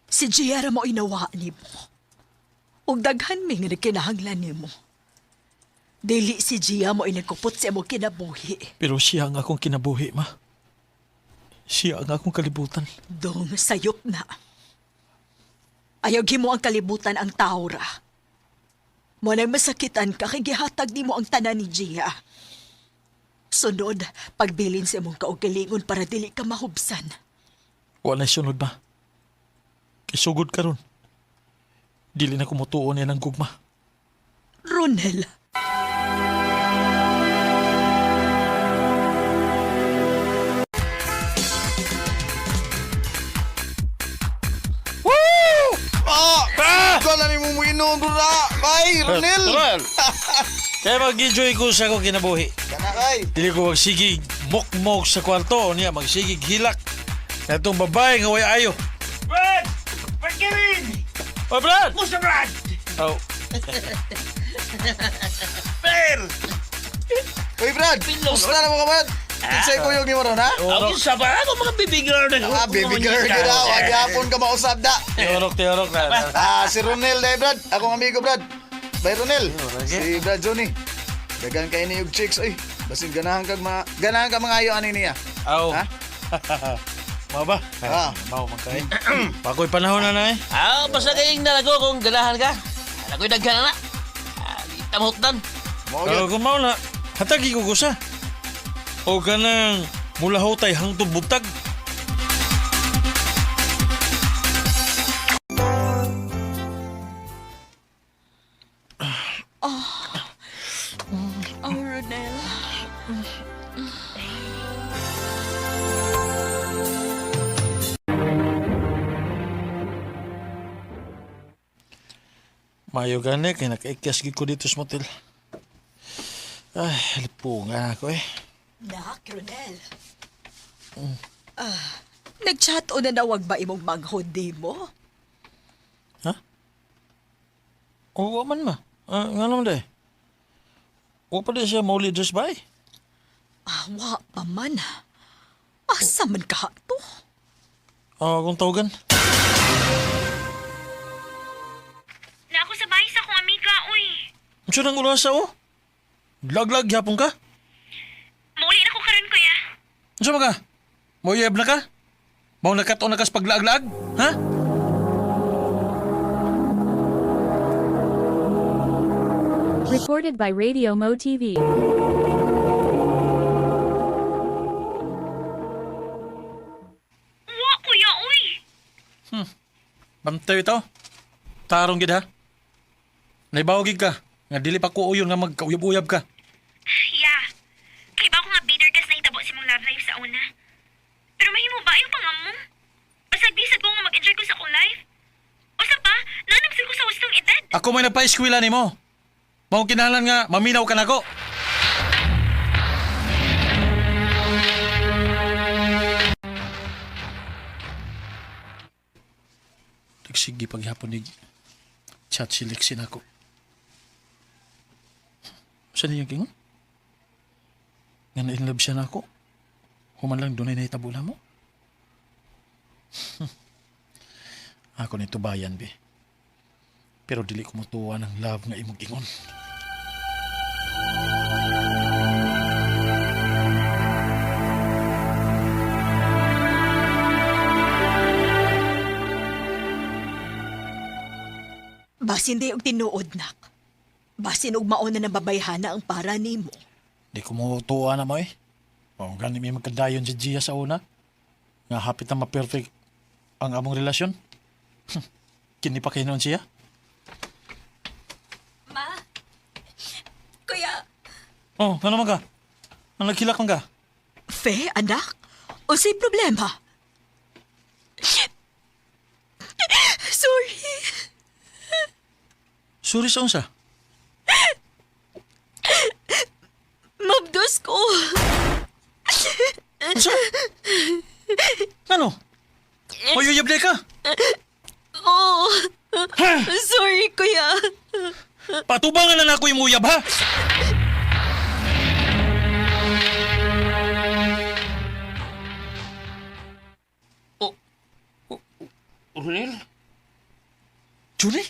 Si Giara mo inawa ni mo. Ug daghan mi nga kinahanglan ni mo. Dili si Gia mo inagkupot sa mo kinabuhi. Pero siya ang akong kinabuhi, ma. Siya ang akong kalibutan. Dong sayop na. Ayaw mo ang kalibutan ang taura. Mo nang masakitan ka kay gihatag nimo ang tanan ni Gia. Sunod, pagbilin sa imong kaugalingon para dili ka mahubsan. Wala sunod ba? Kisugod ka ron. Dili na kumutuon yan ang gugma. Ronel. Kala ni mo inom na. Bye, Ronel. Kaya mag-enjoy ko sa akong kinabuhi. Kanakay. Dili ko magsigig mok-mok sa kwarto niya, magsigig hilak. Na itong babae nga way ayo. Brad! Brad Kevin! Oh, Brad! Musta, Brad? Oh. Per! Uy, Brad. Gusto na mo ka, Brad? Kinsay ko yung ron, ha? Ang isa ba? Ako mga baby girl na. Baby girl ka daw. Agyapon ka mausap da. Tiyorok na. Si Ronel dahil, Brad. Akong amigo, Brad. Bye, Ronel. Si Brad Johnny. Dagan kayo ni yung chicks, oy. Basin ganahan ka mga ayo ani niya. Aw. Ha? Mga ba? Mau magkain. Bagoy panahon na eh. Basta kayong nalago kung ganahan ka. Nagoy daghan na. Tamot-dan. Pero kung mau na, hatagi ko kusa. O ka nang mula hotay hangtong butag. Oh, Ronel. Mayo gani, kaya nakaikyas ko dito sa motel. Ay, lipungan ako eh. Nak, Ronel. Nag-chat o nanawag ba imong manghod di mo? Ha? Oo man ma. Nga naman dahi. O pa din siya mauli just by. Wa pa man. Asa man ka to? Kung tawagan. Na ako sa bahay sa akong amiga, uy. Ang siya nang ulasa o? Laglag yapon ka? Mauli na ko karon, kuya. Ang siya ka? Mauyab na ka? Mau nakato na kas paglaag-laag? Ha? Recorded by Radio Mo TV. Wa, kuya, uy. Bantay ito. Tarong gid ha. Naibawagig ka. Nga dili pa ko uyon nga magkauyab-uyab ka. Yeah. Kay ba ako nga bitter kas na itabo si mong love life sa una. Pero mahimo ba yung pangamong? Pasag-bisag ko nga mag-enjoy ko sa akong life. O sa pa, nanamsig ko sa wastong edad. Ako may nagpa-eskwela ni mo. Mau kinahanglan nga maminaw ka na ko. Sige paghapon ni chat si Lexin ako. Saan niya gingon? Nga na-inlove siya na ako. Human lang doon ay naitabula mo. Ako nito bayan, be. Pero dili ko matuwa ng love nga imong ingon. Basin di og tinuod, nak. Basin og mauna na babayhana ang para nimo. Di ko matuwa na mo eh. O gani may magkadayon si Gia sa una. Nga hapit na ma-perfect ang among relasyon. Kini pa kayo noon siya? Ma? Kuya, Oh, ano naman ka? Ang naghilak man ka? Fe, anak? O si problema? Sorry. Sorry sa unsa? Mabdos ko. Unsa? Ano? Mayuyable ka? Oo. Sorry, kuya. Patubangan na ako yung uyab, ha? Ronel? Julie?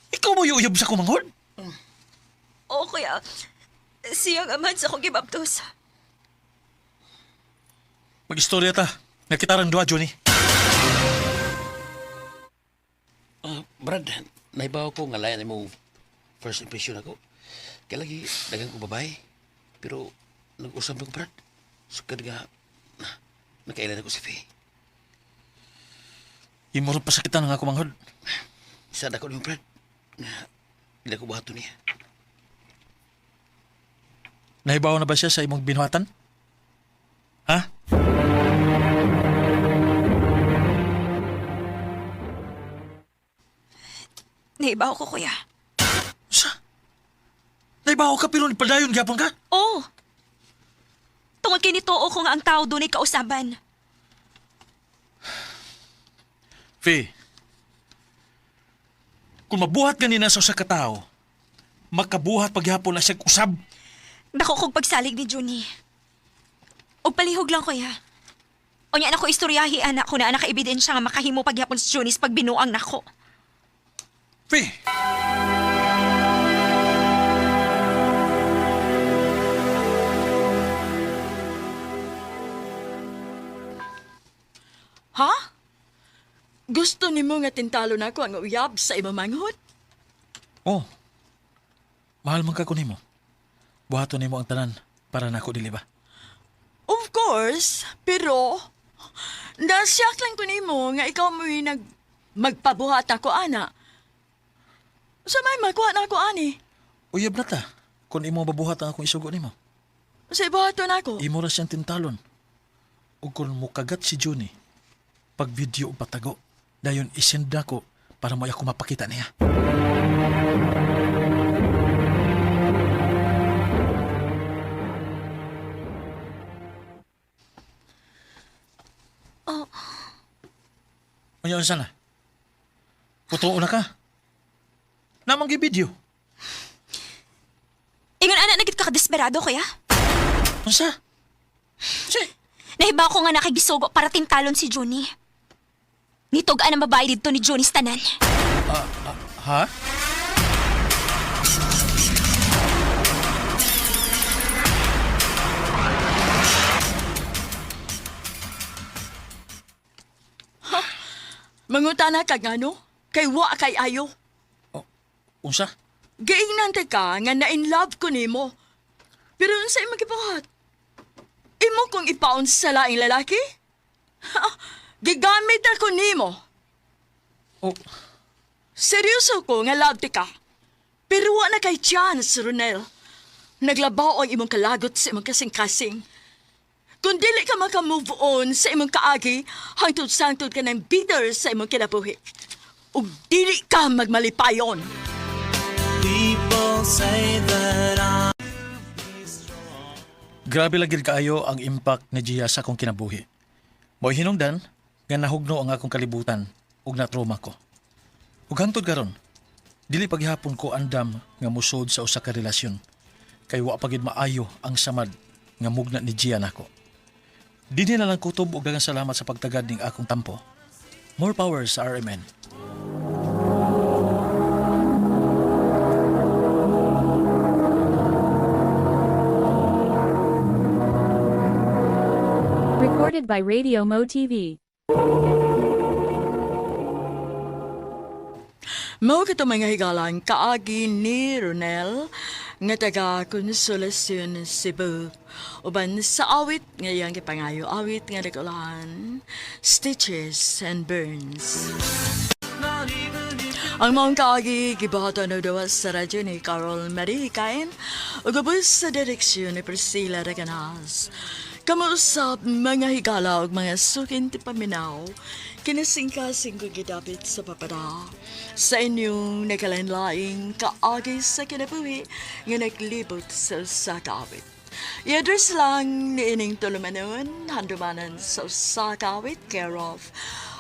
Ikaw mo yung uyab sa kumanghod? Oo, kuya. Siyang aman sa kong gibaptos. Mag-istorya ta. Nakitaran doa, Johnny. Brad, naibaw ko nga layan mo first impression ako. Kaya lagi, dagang ko babae. Pero, nag-usap ko, Brad. Sukad nga, nakailan ako si Faye. Imurong pasakitan nga kumanghod. Isa na ko niyo, Brad. Hindi ko bahato niya. Nahibaw na ba siya sa imong binuhatan? Ha? Naibaw ko, kuya. Sa? Nahibaw ka pero padayon gyapon ka? Oo. Tungod kay nito ko nga ang tao doon ay kausaban. Faye, kung mabuhat ganina sa usa ka tao, makabuhat paghapon na siya usab. Dako kong pagsalig ni Juni. O palihog lang, kuya. O niya na ko istoryahi, anak ko na anak ebidensya nga makahimo paghapon si Juni sa pagbinuang nako. Faye! Ha? Gusto ni mo nga tintalo na ako ang uyab sa imong manghod? Oh, mahal man ka ko nimo. Buhaton nimo ang tanan para nako dili ba? Of course, pero nasyak lang ko nimo nga ikaw mo yung magpabuhat ako, ana. Sa may magkuha na ako, ani. Uyab na ta. Kung imo mabuhat ang akong isugo nimo. Sa ibuhaton ako. Imo ra siyang tintalon. Ug kung mukagat si Juni, pag video o patago, dayon isend ko para mo ako mapakita niya. Oh. Unya sana. Putuo na ka. Namang gi-video. Ingon anak nagit ka desperado, kuya? Unsa? Nahibaw ko nga nakagisugo para tintalon si Juni. Nitog-an ang babae dito ni Juni Stanan. Ha? Mangutana ka nga, no? Kay wa kay ayo. Unsa? Giingnan ka nga na-in love ko nimo. Pero unsa imong gibuhat? Imo kong ipaon sa laing lalaki? Ha, gigamit ako nimo. Oh. Seryoso ko nga love ka. Pero wa na kay chance, Ronel. Naglabaw ang imong kalagot sa imong kasing-kasing. Kung dili ka maka-move on sa imong kaagi, hangtod-sangtod ka ng bitter sa imong kinabuhi. Ug dili ka magmalipayon. People say that I'm Grabe lagi kaayo ang impact ni Gia sa akong kinabuhi. Mo'y hinungdan, nga nahugno ang akong kalibutan ug na-trauma ko. Ug hangtod karon, dili paghihapon ko andam nga musod sa usa ka relasyon. Kay wa pagid maayo ang samad nga mugna ni Gia nako. Dinhi na lang kutob og daghang salamat sa pagtagad ning akong tampo. More power sa RMN. Recorded by Radio Mo TV. Mao kato mga higalan kaagi ni Ronel nga taga Konsolasyon Cebu. Uban sa awit ngayang gipangayo awit nga nagulahan Stitches and Burns. Ang maong kaagi, gibahatan na daw sa radyo ni Carol Marie Cain, ugabos sa direksyon ni Priscilla Reganas. Kamuusap mga higala o mga sukin ti paminaw, kinasingkasing ko gidapit sa papada. Sa inyong nakalanlaing kaagi sa kinabuhi nga naglibot sa sakawit. I-address lang ni ining tulumanon, handumanan sa sakawit, care of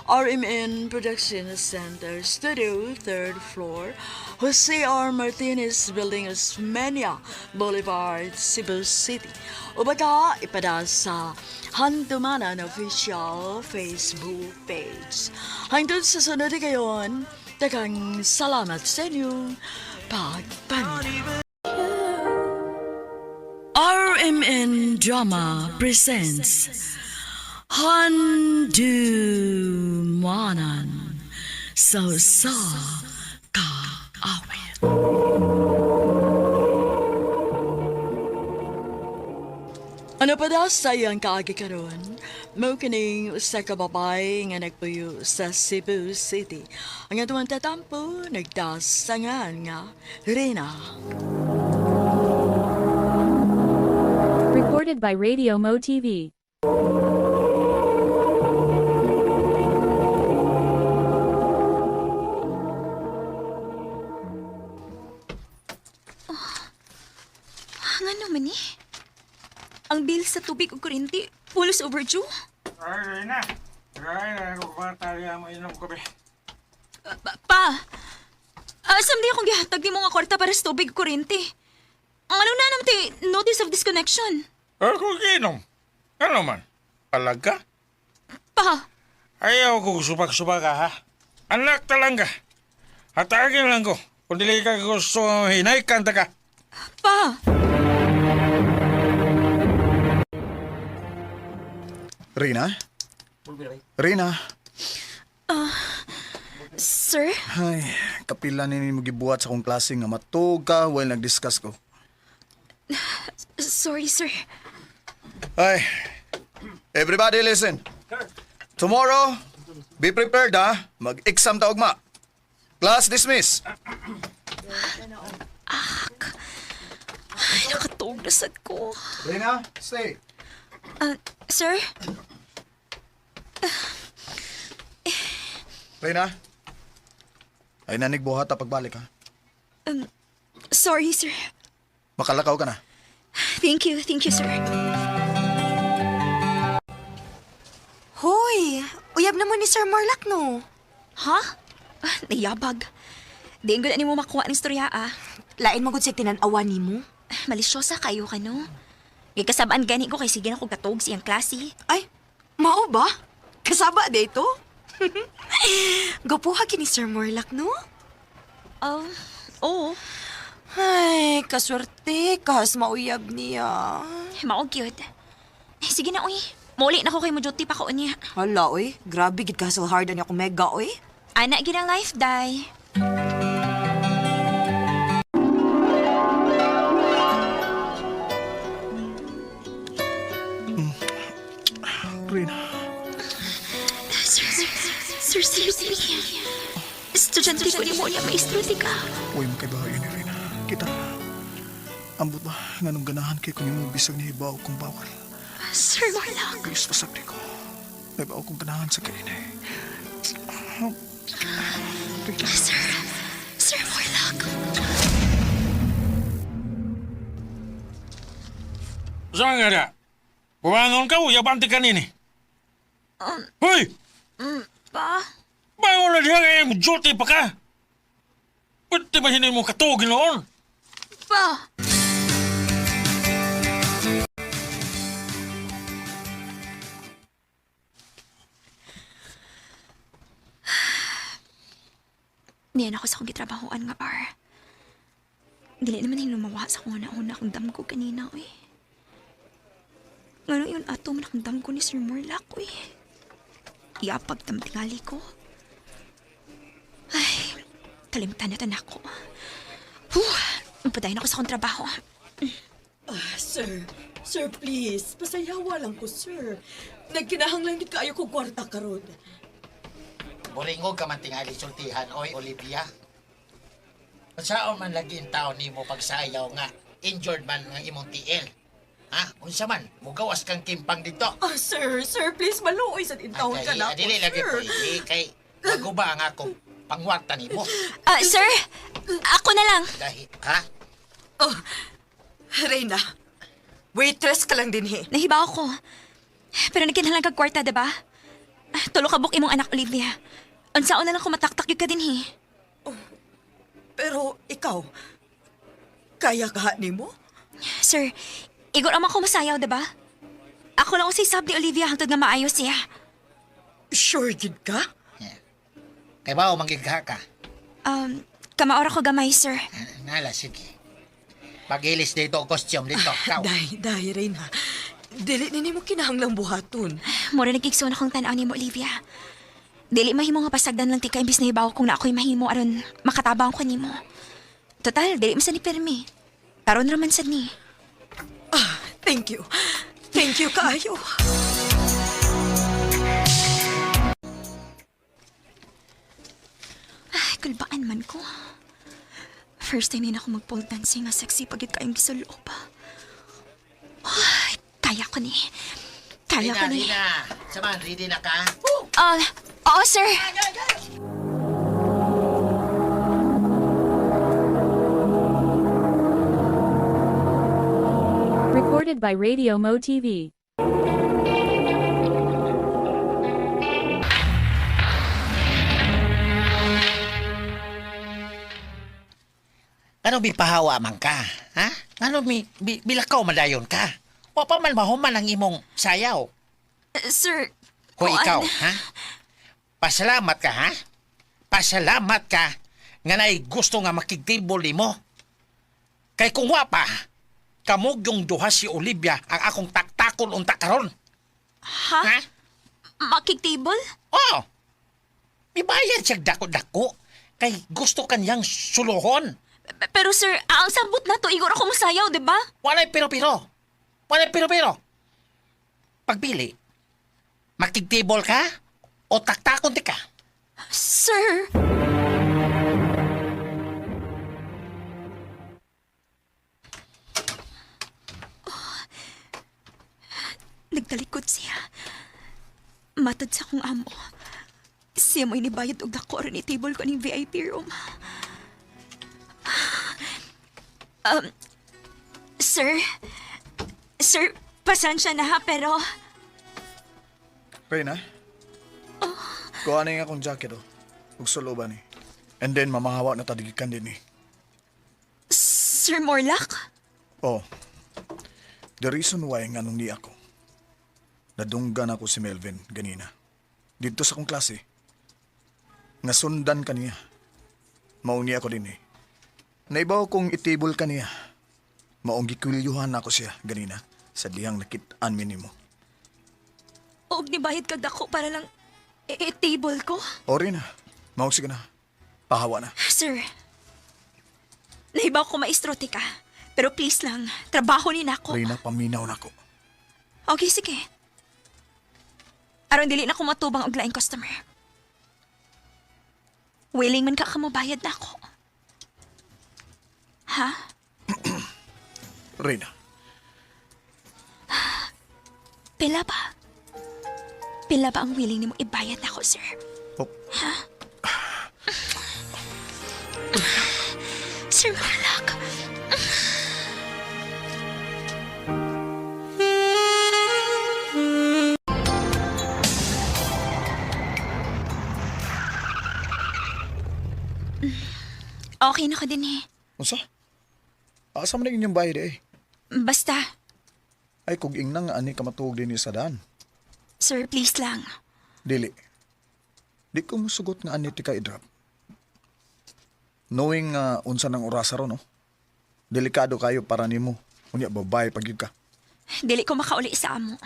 RMN Production Center, Studio, 3rd floor, Jose R. Martinez Building, Osmeña Boulevard, Cebu City. O baka ipada sa Handumanan Official Facebook page. Hangtod sa sunod kayon, takang salamat sa inyong pagpaminaw. RMN Drama presents Handumanan sa kaawit. Ano pa daw sa iyang kaagi karon? Mao kining usa ka babay nga nagpuyo sa Cebu City. Ang atuang tatampo nagdasangan nga Rina. Recorded by Radio Mo TV. Nga naman eh. Ang bill sa tubig o kuryente, pulos overdue. Ay, na. Ay, ako kumatali ang mainom ko, be. Pa, someday akong gihatag ni mga kwarta para sa tubig o kuryente. Ang ano na naman notice of disconnection. Ako ginom. Ano man? Palaga? Pa, Ayaw ko supak-supak ka, ha? Anak talang ka. Hatagin lang ko. Kung dili ka gusto hinay, kanta ka. pa. Rina? Rina? Sir? Ay, kapila nini mo gibuhat sa akong klase nga matug ka while nag-discuss ko. Sorry, sir. Ay, everybody listen. Tomorrow, be prepared ha. Mag-exam ta ugma. Class dismiss. Ay, nakatuog na sad ko. Rina, stay. Sir? Rina, ay nanigbuhat ta pagbalik ha. Sorry, sir. Makalakaw ka na. Thank you, sir. Hoy, uyab na mo ni Sir Morlack, no? Ha? Nayabag. Di ang ni mo makuha ng istorya, ah. Lain magod siya tinanawa ni mo. Malisyosa kayo ka, no? Gikasabaan gani ko kay sige na kong katog siyang klase. Ay, mao ba? Kasaba dito? Gapuha kini Sir Morlack, no? Oo. Ay, kaswerte, kas mauyab niya. Mao cute. Sige na, uy. Muli na ko kay mo duty pa ko niya. Hala, oy. Grabe, gid ka hard niya ako mega, oy. Anak ginang life, day. Rina. Sir, seriously. Estudyante ko ni mo niya, maestro di ka. Uy, makaibahayo ni Rina. Kita. Ambot ba, nga nung ganahan kay kung yung bisag ni Ibaw kung bawal. Sir Morlack. Please, pasabdi ko. May baw kong ganahan sa kainay. Sir Morlack. Saan nga na? Buwangon ka, uyabanti ka nini. Hoy! Pa? Bago na diya kaya mo duty pa ka? Pwede ba hindi mo katugin noon? Pa? Niyan ako sa akong gitrabahoan nga bar. Dili naman hinumawa sa akong una-una kung dam ko kanina, uy. Ngano yun ato man akong dam ko ni Sir Morlack, uy. Iapag tamtingali ko. Ay, kalimutan na ako. Padayon ako sa akong trabaho. Sir, please. Pasayawa lang ko, sir. Nagkinahanglan di kayo ko kwarta karon. Buringog ka man tingali sultihan, oy, Olivia. Saan man lagi ang tao ni mo pagsayaw nga, injured man ng imong TL. Ha? Unsa man, mugawas kang kimpang dito. Sir, please, maluoy sa intawon ka na Dili lagi pwede, kay bago ba ang akong pangwarta ni mo? Sir, ako na lang. Dahil, ha? Oh, Reyna, waitress ka lang din Nahibaw ko. Pero nagkinahanglan kag kwarta, diba? Tulo ka buk imong anak, Olivia. Unsaon na lang kumataktak yung ka din, Pero ikaw, kaya ka ni mo? Sir, igor naman ko masayaw, diba? Ako lang usay sab ni Olivia hangtod nga maayo siya. Sure gid ka? Kay ba o manggigha ka? Kamaora ko gamay, sir. Nala, sige. Pag-ilis dito o costume dito, ikaw. Dahi, Reyna. Dili ni mo kinahanglang buhaton. Mura nagigsoon akong tanaw ni mo, Olivia. Dili mahimo nga pasagdan lang tika imbis na hibaw kung na ako'y mahimo aron makatabang ko nimo. Total, dili man sa ni permi. Taron raman sa ni. Thank you. Thank you kaayo. Ay, kulbaan man ko. First time din ako mag-pole dancing nga sexy pagit kayong gisulo pa. Ay, kaya ko ni. Kaya ko ni. Rina, saman, ready na ka? Oo, sir. Recorded by Radio Mo TV. Ano bipahawa man ka? Ha? Ano bilakaw madayon ka? O pa man mahuman ang imong sayaw? Sir, Kung ikaw, ha? Pasalamat ka, ha? Pasalamat ka nga na'y gusto nga makigtibol ni mo. Kay kung wapa, kamog yung duha si Olivia ang akong taktakon unta karon. Ha? Makigtibol? Oo. Ibayad siya dako-dako. Kay gusto kanyang suluhon. Pero sir, ang sambot na to, igor ako masayaw, di ba? Walay pero-pero. Walay pero-pero. Pagpili, makigtibol ka o taktakon ti ka? Sir! Nagtalikod siya. Matod sa kong amo. Siya mo inibayad og dako rin i-table ko ng VIP room. Sir? Sir, pasensya na ha, pero... Reyna? Kuha na yung akong jacket, Huwag sulo ba ni? And then, mamahawa na tadigikan din, Sir Morlock? Oh. The reason why nga nung ni ako, nadunggan ako si Melvin ganina. Dito sa akong klase. Nga sundan kaniya. Mauni ako din, Naibaw kong itibol kaniya. Maong gikulyuhan ako siya ganina sa dihang nakitaan minimo. Og nibayad kag dako para lang i-table ko? Ori na. Maong sige na. Pahawa na. Sir, nahibaw ko maestrote ka. Pero please lang, trabaho ni nako. Reyna, paminaw na ko. Okay, sige. Aron dili na ko matubang og laing customer. Willing man ka mabayad na ako. Ha? Reyna. Pila ba? Pila ba ang willing ni mo ibayad na ako, sir? Oh. Ha? Sir Morlock. Okay na ka din Unsa? Asa man inyong bayad Basta, Ay, kung ingna nga ani ka matuog din sa daan. sir, please lang. Dili. Di ko musugot nga ani ti ka i-drop. Knowing unsa ng orasa ro, no? Delikado kayo para nimo. Unya babay pagyud ka. Dili ko makauli sa amo.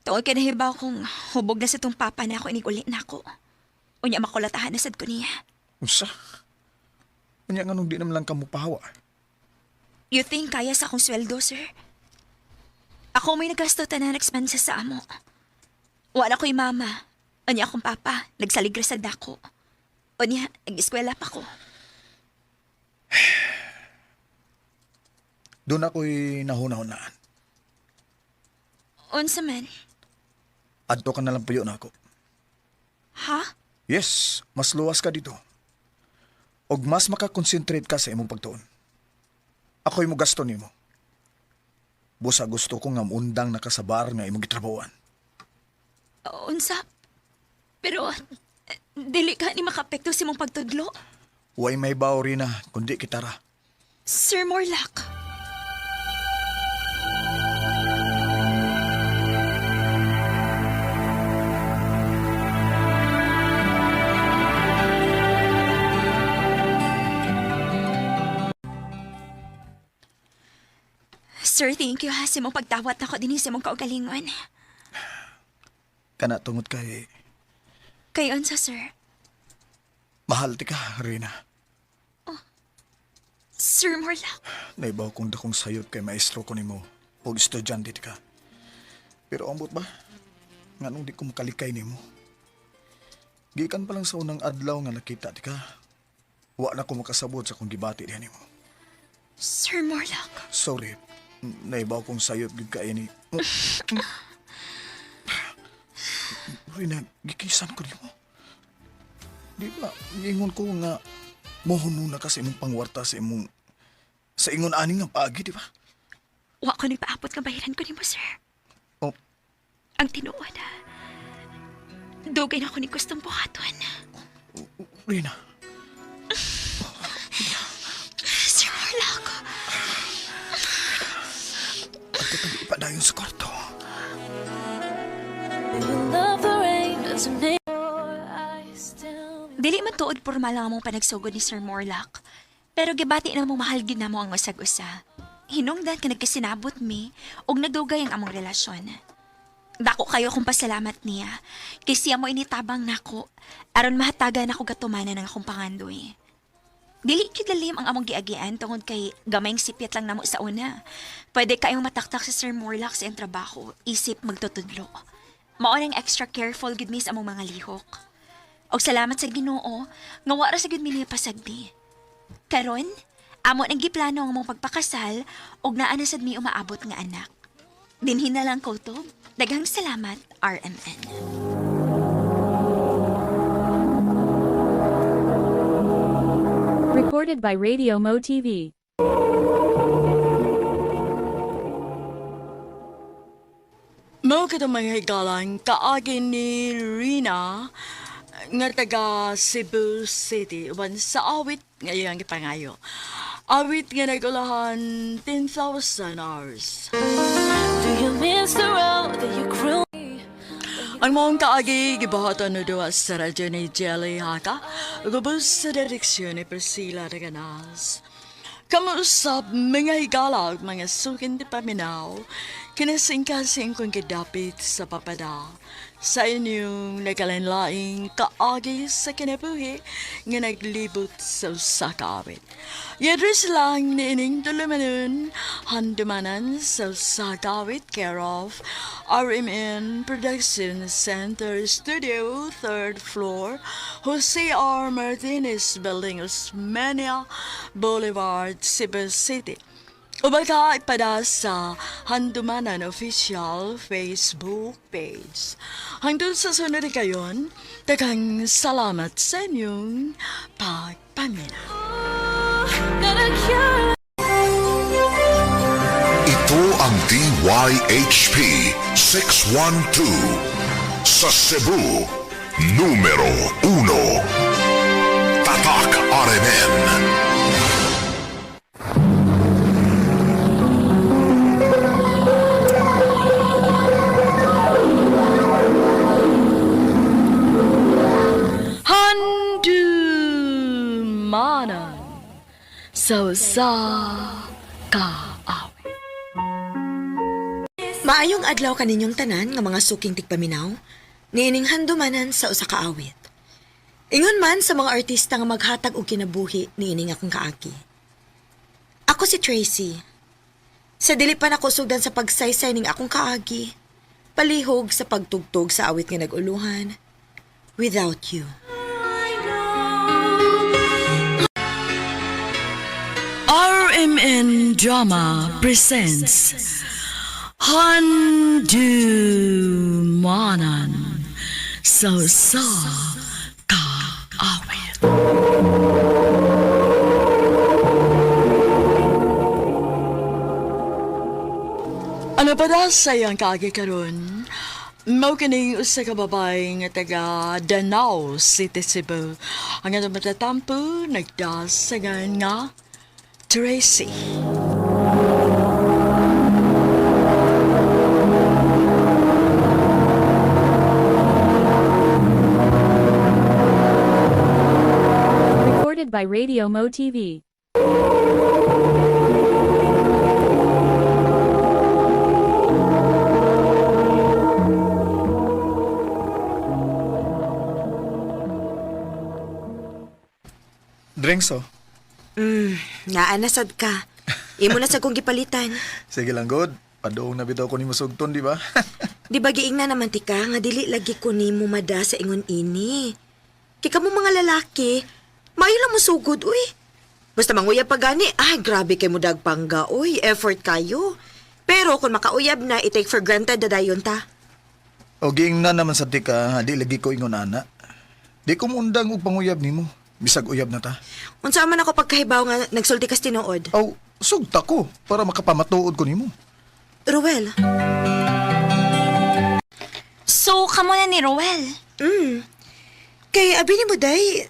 Tuod ka nahibaw kung hubog na sa tong papa na ako iniguli na ako. Unya makulatahan na sad ko niya. Unsa? Unya nga nung di naman lang ka mo pahawa. You think kaya sa akong sweldo, sir? Ako may nagasto tanan expenses sa amo. Wala ko'y mama. Unya akong papa, nagsaligras sa dako. Unya, nag-eskwela pa ko. Doon ako'y nahuna-hunaan. Unsa man? Adto ka na lang puyo na ako. Ha? Yes, mas luwas ka dito. Og mas makakonsentrate ka sa imong pagtuon. Ako'y mo gasto nimo. Busa gusto ko nga undang nakasabar nga imong gitrabawan. Unsa? Pero, dili ka ni makapekto sa mong pagtudlo? Huwag may bawo rin na, kundi kitara. Sir Morlock. Sir, thank you ha sa mong pagtawat ako din sa mong kaugalingon. Kana tungod kay Kayon sa sir. mahal ti ka, Rina. Sir Morlock. Naibaw kong dakong sayot kay maestro ko nimo o estudyante ti ka. Pero ambot ba? Nganong di ko makalikay nimo. Gikan pa lang sa unang adlaw nga nakita ti ka. Wa na ko makasabot sa kong gibati dihan nimo. Sir Morlock. Sorry. Naibaw kong sayot gid ka ini. Rina, gikisan ko nimo. Di ba, ingon ko nga mohuno na ka sa imong pangwarta sa ingon ani nga paagi, di ba? Wa ko nagpaabot nga bayaran ko nimo, sir. Oh. Ang tinuod, dugay na ako ni gustong buhaton. Rina. Sir Morlock. At ito ipadayon sa kwarto. Dili man tuod pormal lang among panagsugod ni Sir Morlock. Pero gibati na mong mahal gid na mo ang usag-usa. Hinungdan ka nagkasinabot mi og nagdugay ang among relasyon. Dako kayo kung pasalamat niya. Kay siya mo initabang nako aron mahatagan ako gatumanan ng akong pangandoy. Dili kid lalim ang among giagian tungod kay gamayng sipyat lang namo sa una. Pwede kayong mataktak sa Sir Morlock sa iyang trabaho, isip magtutudlo. Mao nang extra careful gid mi sa among mga lihok. Og salamat sa Ginoo nga wara sa gid mi niya pasagdi. Karon, amo nang giplano ang among pagpakasal og naa na sad mi umaabot nga anak. Dinhin na lang ko to. Daghang salamat, RMN. Recorded by Radio Mo TV. Mao kitong mga higalan kaagi ni Rina nga taga Cebu City uban sa awit ngayon ang gipangayo. Awit nga nagulahan 10,000 hours. Do you miss the road that you grew? Ang mong kaagi gibahatan no duwa sa radyo ni Jelly Haka gubos sa direksyon ni Priscilla Reganas. Kamusap mga higala ug mga sukin di paminaw kinasing-kasing kong kidapit sa papada sa inyong nakalanlaing kaagi sa kinabuhi nga naglibot sa usakawit. Yadres lang ni ining tulumanon handumanan sa usakawit care of RMN Production Center Studio 3rd floor Jose R. Martinez Building Osmeña Boulevard, Cebu City. Ubaga ipada sa Handumanan Official Facebook page. Hangtod sa sunod kayon, daghang salamat sa inyong pagpamina. Ito ang DYHP 612 sa Cebu, numero 1. Tatak RMN. Handumanan sa kaawi. Maayong adlaw kaninyong tanan nga mga suking tigpaminaw, niining handumanan sa usa ka awit. Ingon man sa mga artista nga maghatag og kinabuhi niining akong kaagi. Ako si Tracy. Sa dili pa nako sugdan sa pagsaysay ning akong kaagi, palihog sa pagtugtog sa awit nga naguluhan, Without You. RMN Drama presents Handumanan Sa Kaawit. Ano pa da sayang kaagi karon? Mao kining usa ka babae nga taga Danau City, Cebu. Ang atong matatampo nagdasagan nga Tracy. Recorded by Radio Mo TV. Drinks, oh. Naanasad ka. Imo na sa kong gipalitan. Sige lang, God. Padoong na bitaw ko ni Musugton, di ba? Di ba giing na naman tika, nga dili lagi ko ni mo mada sa ingon ini. Kika mo mga lalaki, mayo lang mo sugod, uy. Basta manguyab pa gani, ay grabe kay mo dagpangga, uy. Effort kayo. Pero kung makauyab na, i-take for granted na dayon ta. O giing na naman sa tika, di lagi ko ingon ana. Di ko mundang og panguyab nimo. Bisag uyab na ta. Unsa man ako pagkahibaw nga nagsulti kas tinuod? Aw, sugta ko para makapamatuod ko nimo. Ruel. So, kamo na ni Roel? Kay abi ni mo day,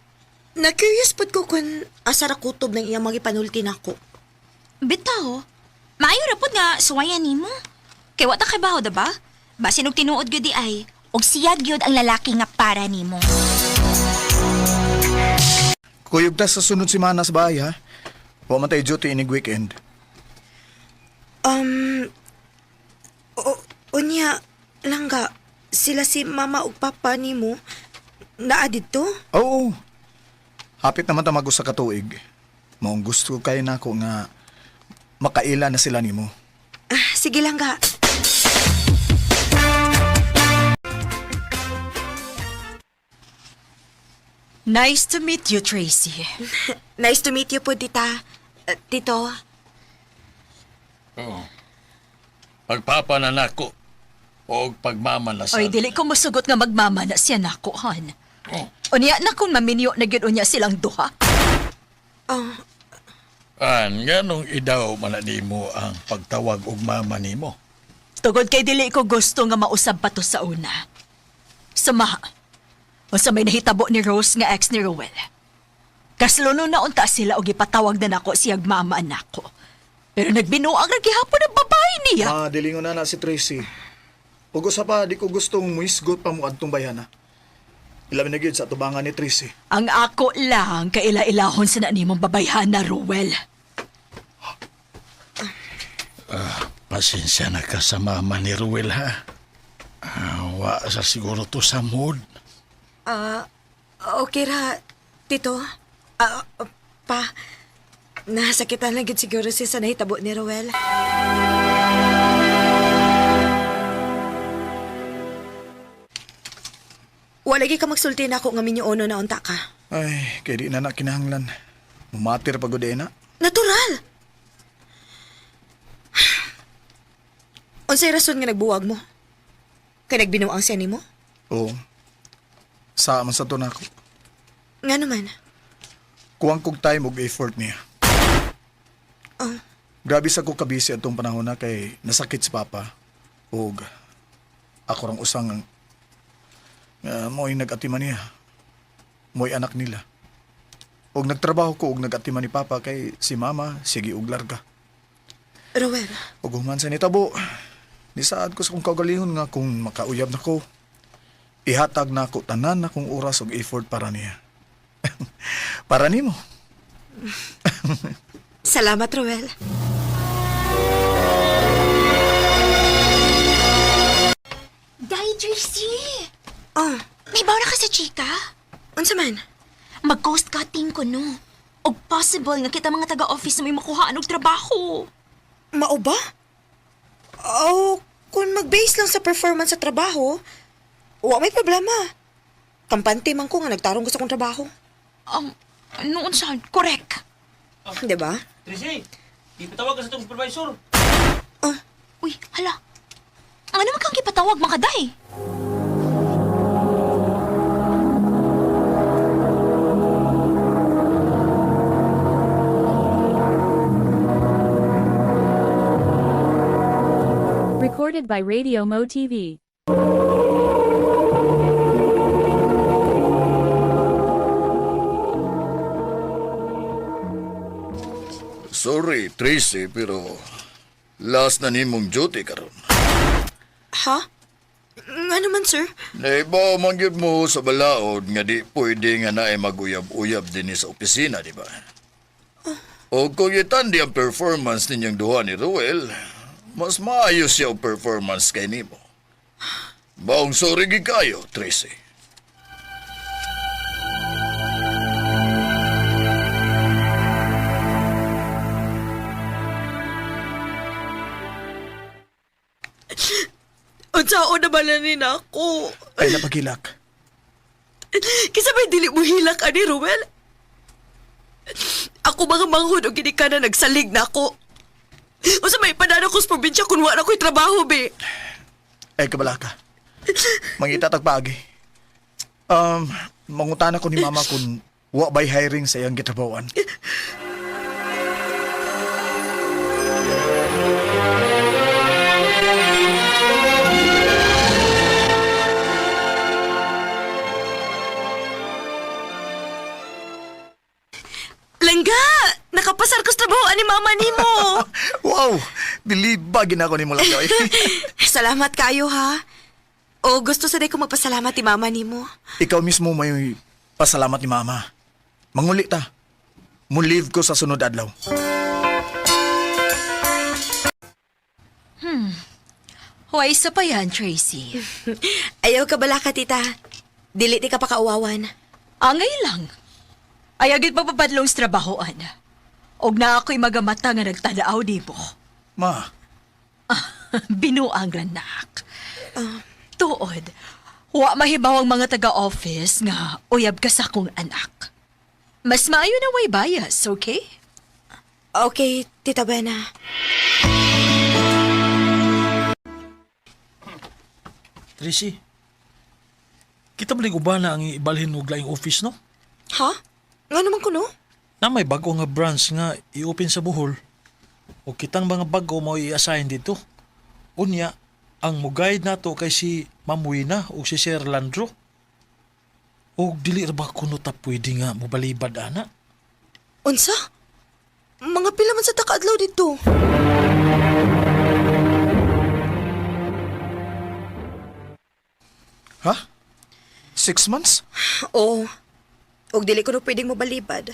na-curious pod ko kung asa ra kutob ng iyang mga ipanulti nako. Bitaw, maayo ra pud nga suwayan nimo. Kay wata kay baho da ba? Basin og tinuod gyud di ay, og siya gyud ang lalaki nga para nimo. Kuyog ta sa sunod semana sa bahay, ha? Wa man tayo duty inig weekend. Unya, langga, sila si mama ug papa nimo naa dito? Oo. Hapit naman ta mag-usa ka tuig. Maong gusto kay nako nga makaila na sila nimo. Sige langga. Nice to meet you, Tracy. Nice to meet you po, tita. Tito. Oh. Pagpapa na nako o pagmamalasan. Oy, dili ko musugot nga magmama na siya nako, han. Oh. Unya na kung maminyo na gyud unya silang duha. Nganong idaw man nimo ang pagtawag og mama nimo? Tugod kay dili ko gusto nga mausab pa to sa una. Sumaha. O sa may nahitabo ni Rose nga ex ni Roel. Kasluno na unta sila og ipatawag na nako siyag mama nako. Pero nagbinuang ra gihapon ang babae niya. Dilingon na si Tracy. Ug usa pa di ko gustong muisgot pa mo adtong bayana. Ilabi na gyud sa tubangan ni Tracy. Ang ako lang kaila-ilahon sa na nimong babayhan na Roel. Pasensya na ka sa mama ni Ruel, ha? Wa sa siguro to sa mood. Okay ra, tito. Pa, nasakitan lang gid siguro siya sa nahitabo ni Roel. Walagi ka magsulti na ako nga minyoono na unta ka. Ay, kay di na kinahanglan. Mumatir pagod na. Natural! Unsay rason nga nagbuwag mo? Kay nagbinuang siya nimo? Oo. Sa man sa to nako. Nga naman. Kuwang kog time og effort niya. Grabe sa ko kabisi atong panahon na kay nasakit si Papa. Og ako rang usang mo'y nag-atiman niya. Mo'y anak nila. Og nagtrabaho ko og nag-atiman ni Papa kay si Mama sige og larga. Roel. Og human sa nitabo, nisaad ko sa kong kaugalingon nga kung makauyab na ko, ihatag na ako tanan na kong oras og effort para niya. Para nimo. Salamat, Roel. Day, Jersey! May bawa na ka sa chika? Unsa man? Mag-ghost cutting ko, no? O possible nga kita mga taga-office na may makuhaan og trabaho. Mao ba? Kung mag-base lang sa performance sa trabaho, wa may problema. Kampante man ko nga nagtarong ko sa kong trabaho. Noon saan? Correct. Diba? Tracy, ipatawag ka sa itong supervisor. Uy, hala. Ano naman kang kipatawag, makaday? Recorded by Radio Mo TV. Sorry, Tracy, pero last na nimong duty karon. Ha? Nga naman, sir. Naibaw man gyud mo sa balaod nga di pwede nga naay mag-uyab-uyab din sa opisina, di ba? O kung itandi ang performance ninyong duha ni Ruel, mas maayos siya ang performance kay nimo. Baong sorry gid kayo, Tracy. Unsao na balanin ako? Ay, napagilak. Kisa may dili mo hilak, ani, Ruel? Ako mga manghod o gini ka na nagsalig na ako. O sa may panano ko sa probinsya kung wala ko'y trabaho, be. Ay, kabalaka. Mangitatag paagi. Mangutana ko ni mama kung wa ba'y hiring sa iyang gitrabawan. Langga! Nakapasar ko sa trabaho ni mama ni mo. Wow! Bilibagin ako ni mo lang, Joy. Salamat kayo, ha? O gusto sa day ko magpasalamat ni mama ni mo. Ikaw mismo may pasalamat ni mama. Manguli ta. Mu-leave ko sa sunod adlaw. Huwag isa pa yan, Tracy. Ayaw ka bala ka, tita. Dili di ka pa kauwawan. Angay lang. Ayagit papapadlong sa trabahoan. Og na ako'y magamata nga nagtadaaw di mo. Ma. Binuang ranak. Tuod, wa mahibaw ang mga taga-office nga uyab ka sa akong anak. Mas maayo na way bias, okay? Okay, Tita Buena. Tracy, kita maling uba na ang ibalhin og laing office, no? Ha? Nga naman ko, no? Na may bago nga branch nga i-open sa Bohol. O kitang mga bago mo i-assign dito. Unya, ang mo-guide nato kay si Ma'am Wina o si Sir Landro. O dili ra ba kuno ta pwede nga mobalibad ana? Unsa? Mga pila man sa takaadlaw dito. Ha? 6 months? Oo. Og dili ko na pwedeng mabalibad.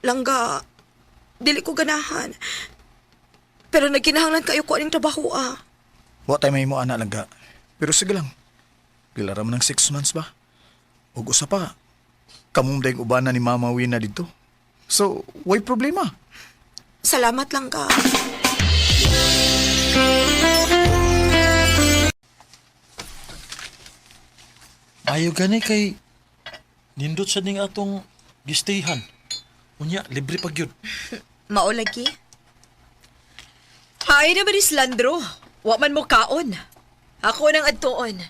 Langga, dili ko ganahan. Pero nagkinahanglan kayo ko aning trabaho, ah. Wa tayo may mo ana langga. Pero sige lang. Pila ra man ng 6 months ba? Ug usa pa. Kamong dayong ubana ni Mama Wina dito. So, why problema? Salamat lang ka. Ayaw gani kay nindot sa ning atong gistayhan. Unya, libre pag yun. Maulagi? Hay naman is Landro. Wa man mo kaon. Ako nang adtuon.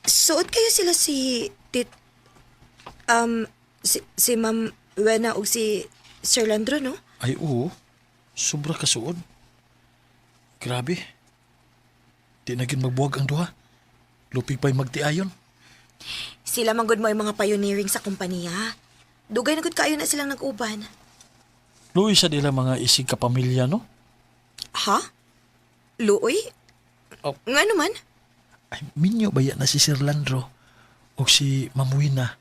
Suot kayo sila si si Ma'am Wena o si Sir Landro, no? Ay oo, sobra kasuod. Grabe. Di na gin magbuwag ang duha. Lupig pa'y magtiayon. Sila manggod mo yung mga pioneering sa kumpanya. Dugay na gud kayo na silang nag-uban. Luoy sa nila mga isig kapamilya, no? Ha? Luoy? Oh. Nga naman? Ay, minyo baya na si Sir Landro o si Ma'am Wina.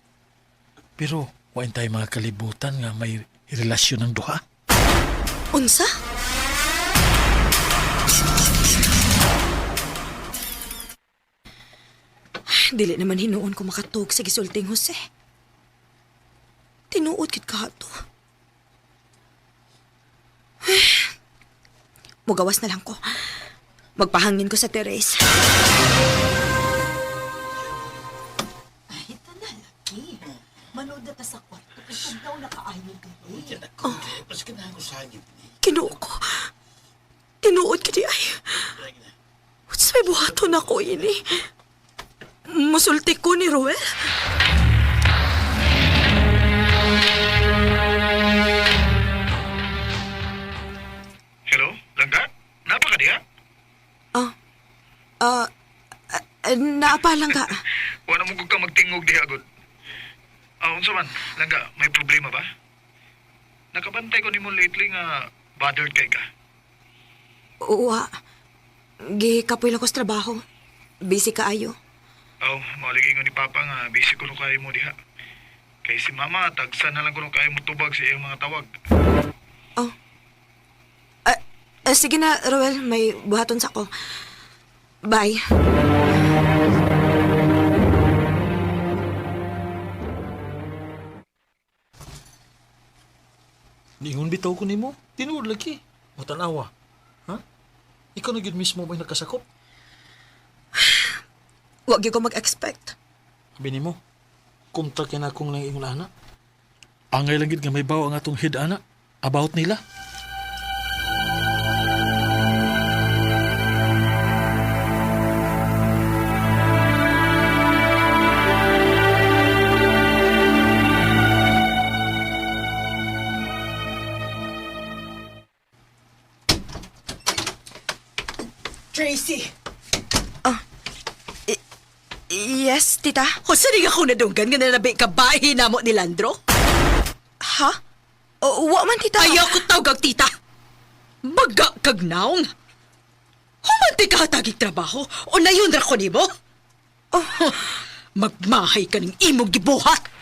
Pero, wain tayo mga kalibutan nga may relasyon ng duha. Unsa? Dili naman hinuon ko makatug sa gisulting Jose. Tinuod kit kato. Mugawas na lang ko. Magpahangin ko sa teres. Ay, ito na laki. Manood na ta sa kwarto. Mas ka na ako sa hangin. Kinuo ko. Tinuod ka di ay. What's may buhaton ako ini? Musulti ko ni Ruel. Hello, Langga? Napa ka diha? Naapa lang ka. Wala mo ka magtingog diha, agad. Unsa man, Langga, may problema ba? Nakabantay ko nimo lately nga bothered kay ka. Uwa. Gikapoy lang ko sa trabaho. Busy ka ayo. Maligay ni Papa nga busy ko no kayo mo diha. Kay si Mama, tagsa na lang ko no kayo mo tubag sa iyong mga tawag. Sige na, Roel. May buhaton sa ko. Bye. Ningon bitaw ko nimo. Tinuod lagi. Matanawa. Ha? Ikaw na gyud mismo may nakasakop. Wag gyud ko mag-expect. Sabi nimo, kontak yan akong nang iyong anak. Angay lang gyud nga may baw ang atong head anak about nila. Tracy! Yes, tita? O saan ako nadunggan nga nalabi ka bahay na mo ni Landro? Ha? Wa man, tita. Ayaw ko tawag tita. Baga kag naong. Humanti ka hatagig trabaho o nayon ra ko nimo? Magmahay ka ng imong gibuhat.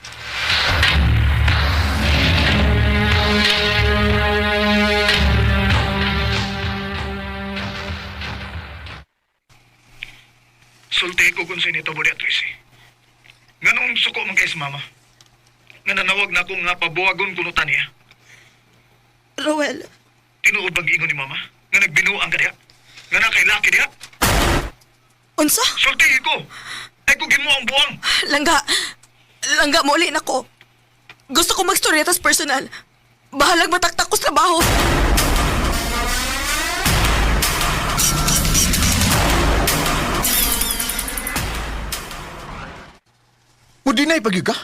Sulti ko kung sa inito mo diha, Tracy. Nganong suko man kay sa Mama? Nga nanawag na akong nga pabuwagon kunutan niya. Roel. Tinuod bang ingon ni Mama? Nga nagbinuang ka diha? Nga na kay laki diha? Unsa? Sulti ko! Ay kugin mo ang buwang! Langga mo ulit na ko. Gusto ko mag-storyetas personal. Bahalag mataktak ko sa trabaho. Mudinay pagi ka?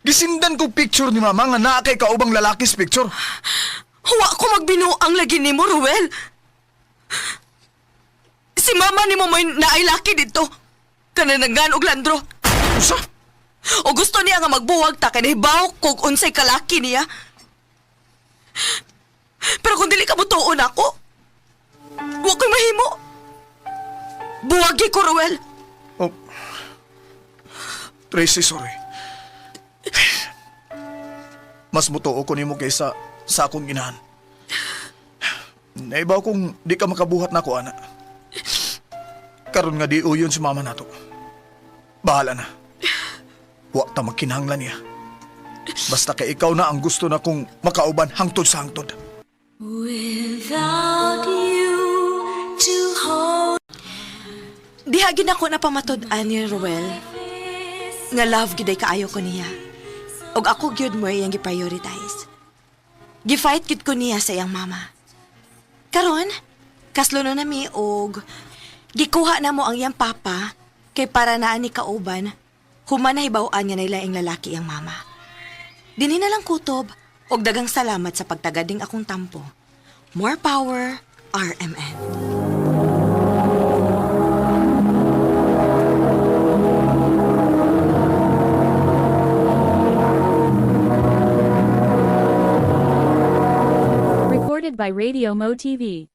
Gisindan ko picture ni Mama nga naa kay kaubang lalakis picture. Huwa ko magbinuang lagi ni mo, Ruel. Si Mama ni mo may naay laki dito. Kananagan og Landro. Usa? O gusto niya nga magbuwag ta kay nahibaw kog unsay kalaki niya. Pero kung dili ka butuon ako, wa ko'y mahimo. Buwagi ko, Ruel. Tracy, sorry. Mas mutuo ko nimo kaysa sa akong inahan. Naibaw kung di ka makabuhat na ako, anak. Karon nga di uyon si Mama nato. Bahala na. Wa ta magkinahanglan niya. Basta kay ikaw na ang gusto na kong makauban hangtod sa hangtod. Without you to hold. Dihagin ako na pamatud-an ni Ruel. Nga love giday kaayo ko niya. Og ako gyud mo iyang gi-prioritize. Gi-fight gid ko niya sa iyang mama. Karon, kaslo na nami og gikuha na mo ang iyang papa kay para naan ni kauban human na hibaw-an nga nila ing lalaki iyang mama. Dinhi na lang kutob og dagang salamat sa pagtagading akong tampo. More power, RMN. Recorded by Radio Mo TV.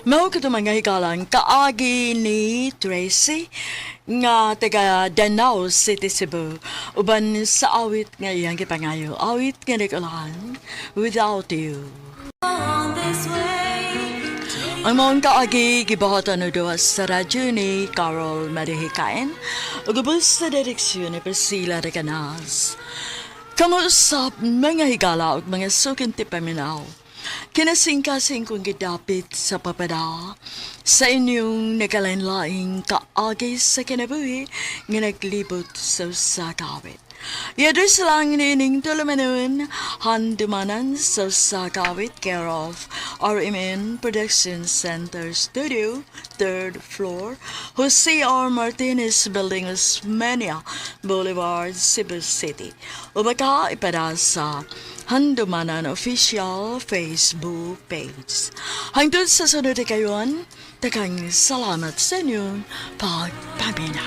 Mao ka mga hikalang kaagi ni Tracy nga taga Danau City, Cebu. Uban sa awit nga iyang gipangayo. Awit nga nagulahan, Without You. Ang mga kaagi gibahatan no duwas sa radyo ni Carol Marihikain o gabos sa direksyon ni Priscilla Recanas. Kamusap mga higala o mga sukin ti paminaw. Kinasing-kasing kong gidapit sa papada sa inyong nagalain-laing kaagay sa kinabuhi nga naglibot sa sakawit. Yadus lang nining tulumanon handumanan sa sakawit care of RMN Production Center Studio, 3rd floor, Jose R. Martinez Building, Osmeña Boulevard, Cebu City. O baka ipada sa Handumanan Official Facebook page. Hangtod sa sunod na kayon, takang salamat sa inyong pagpamina.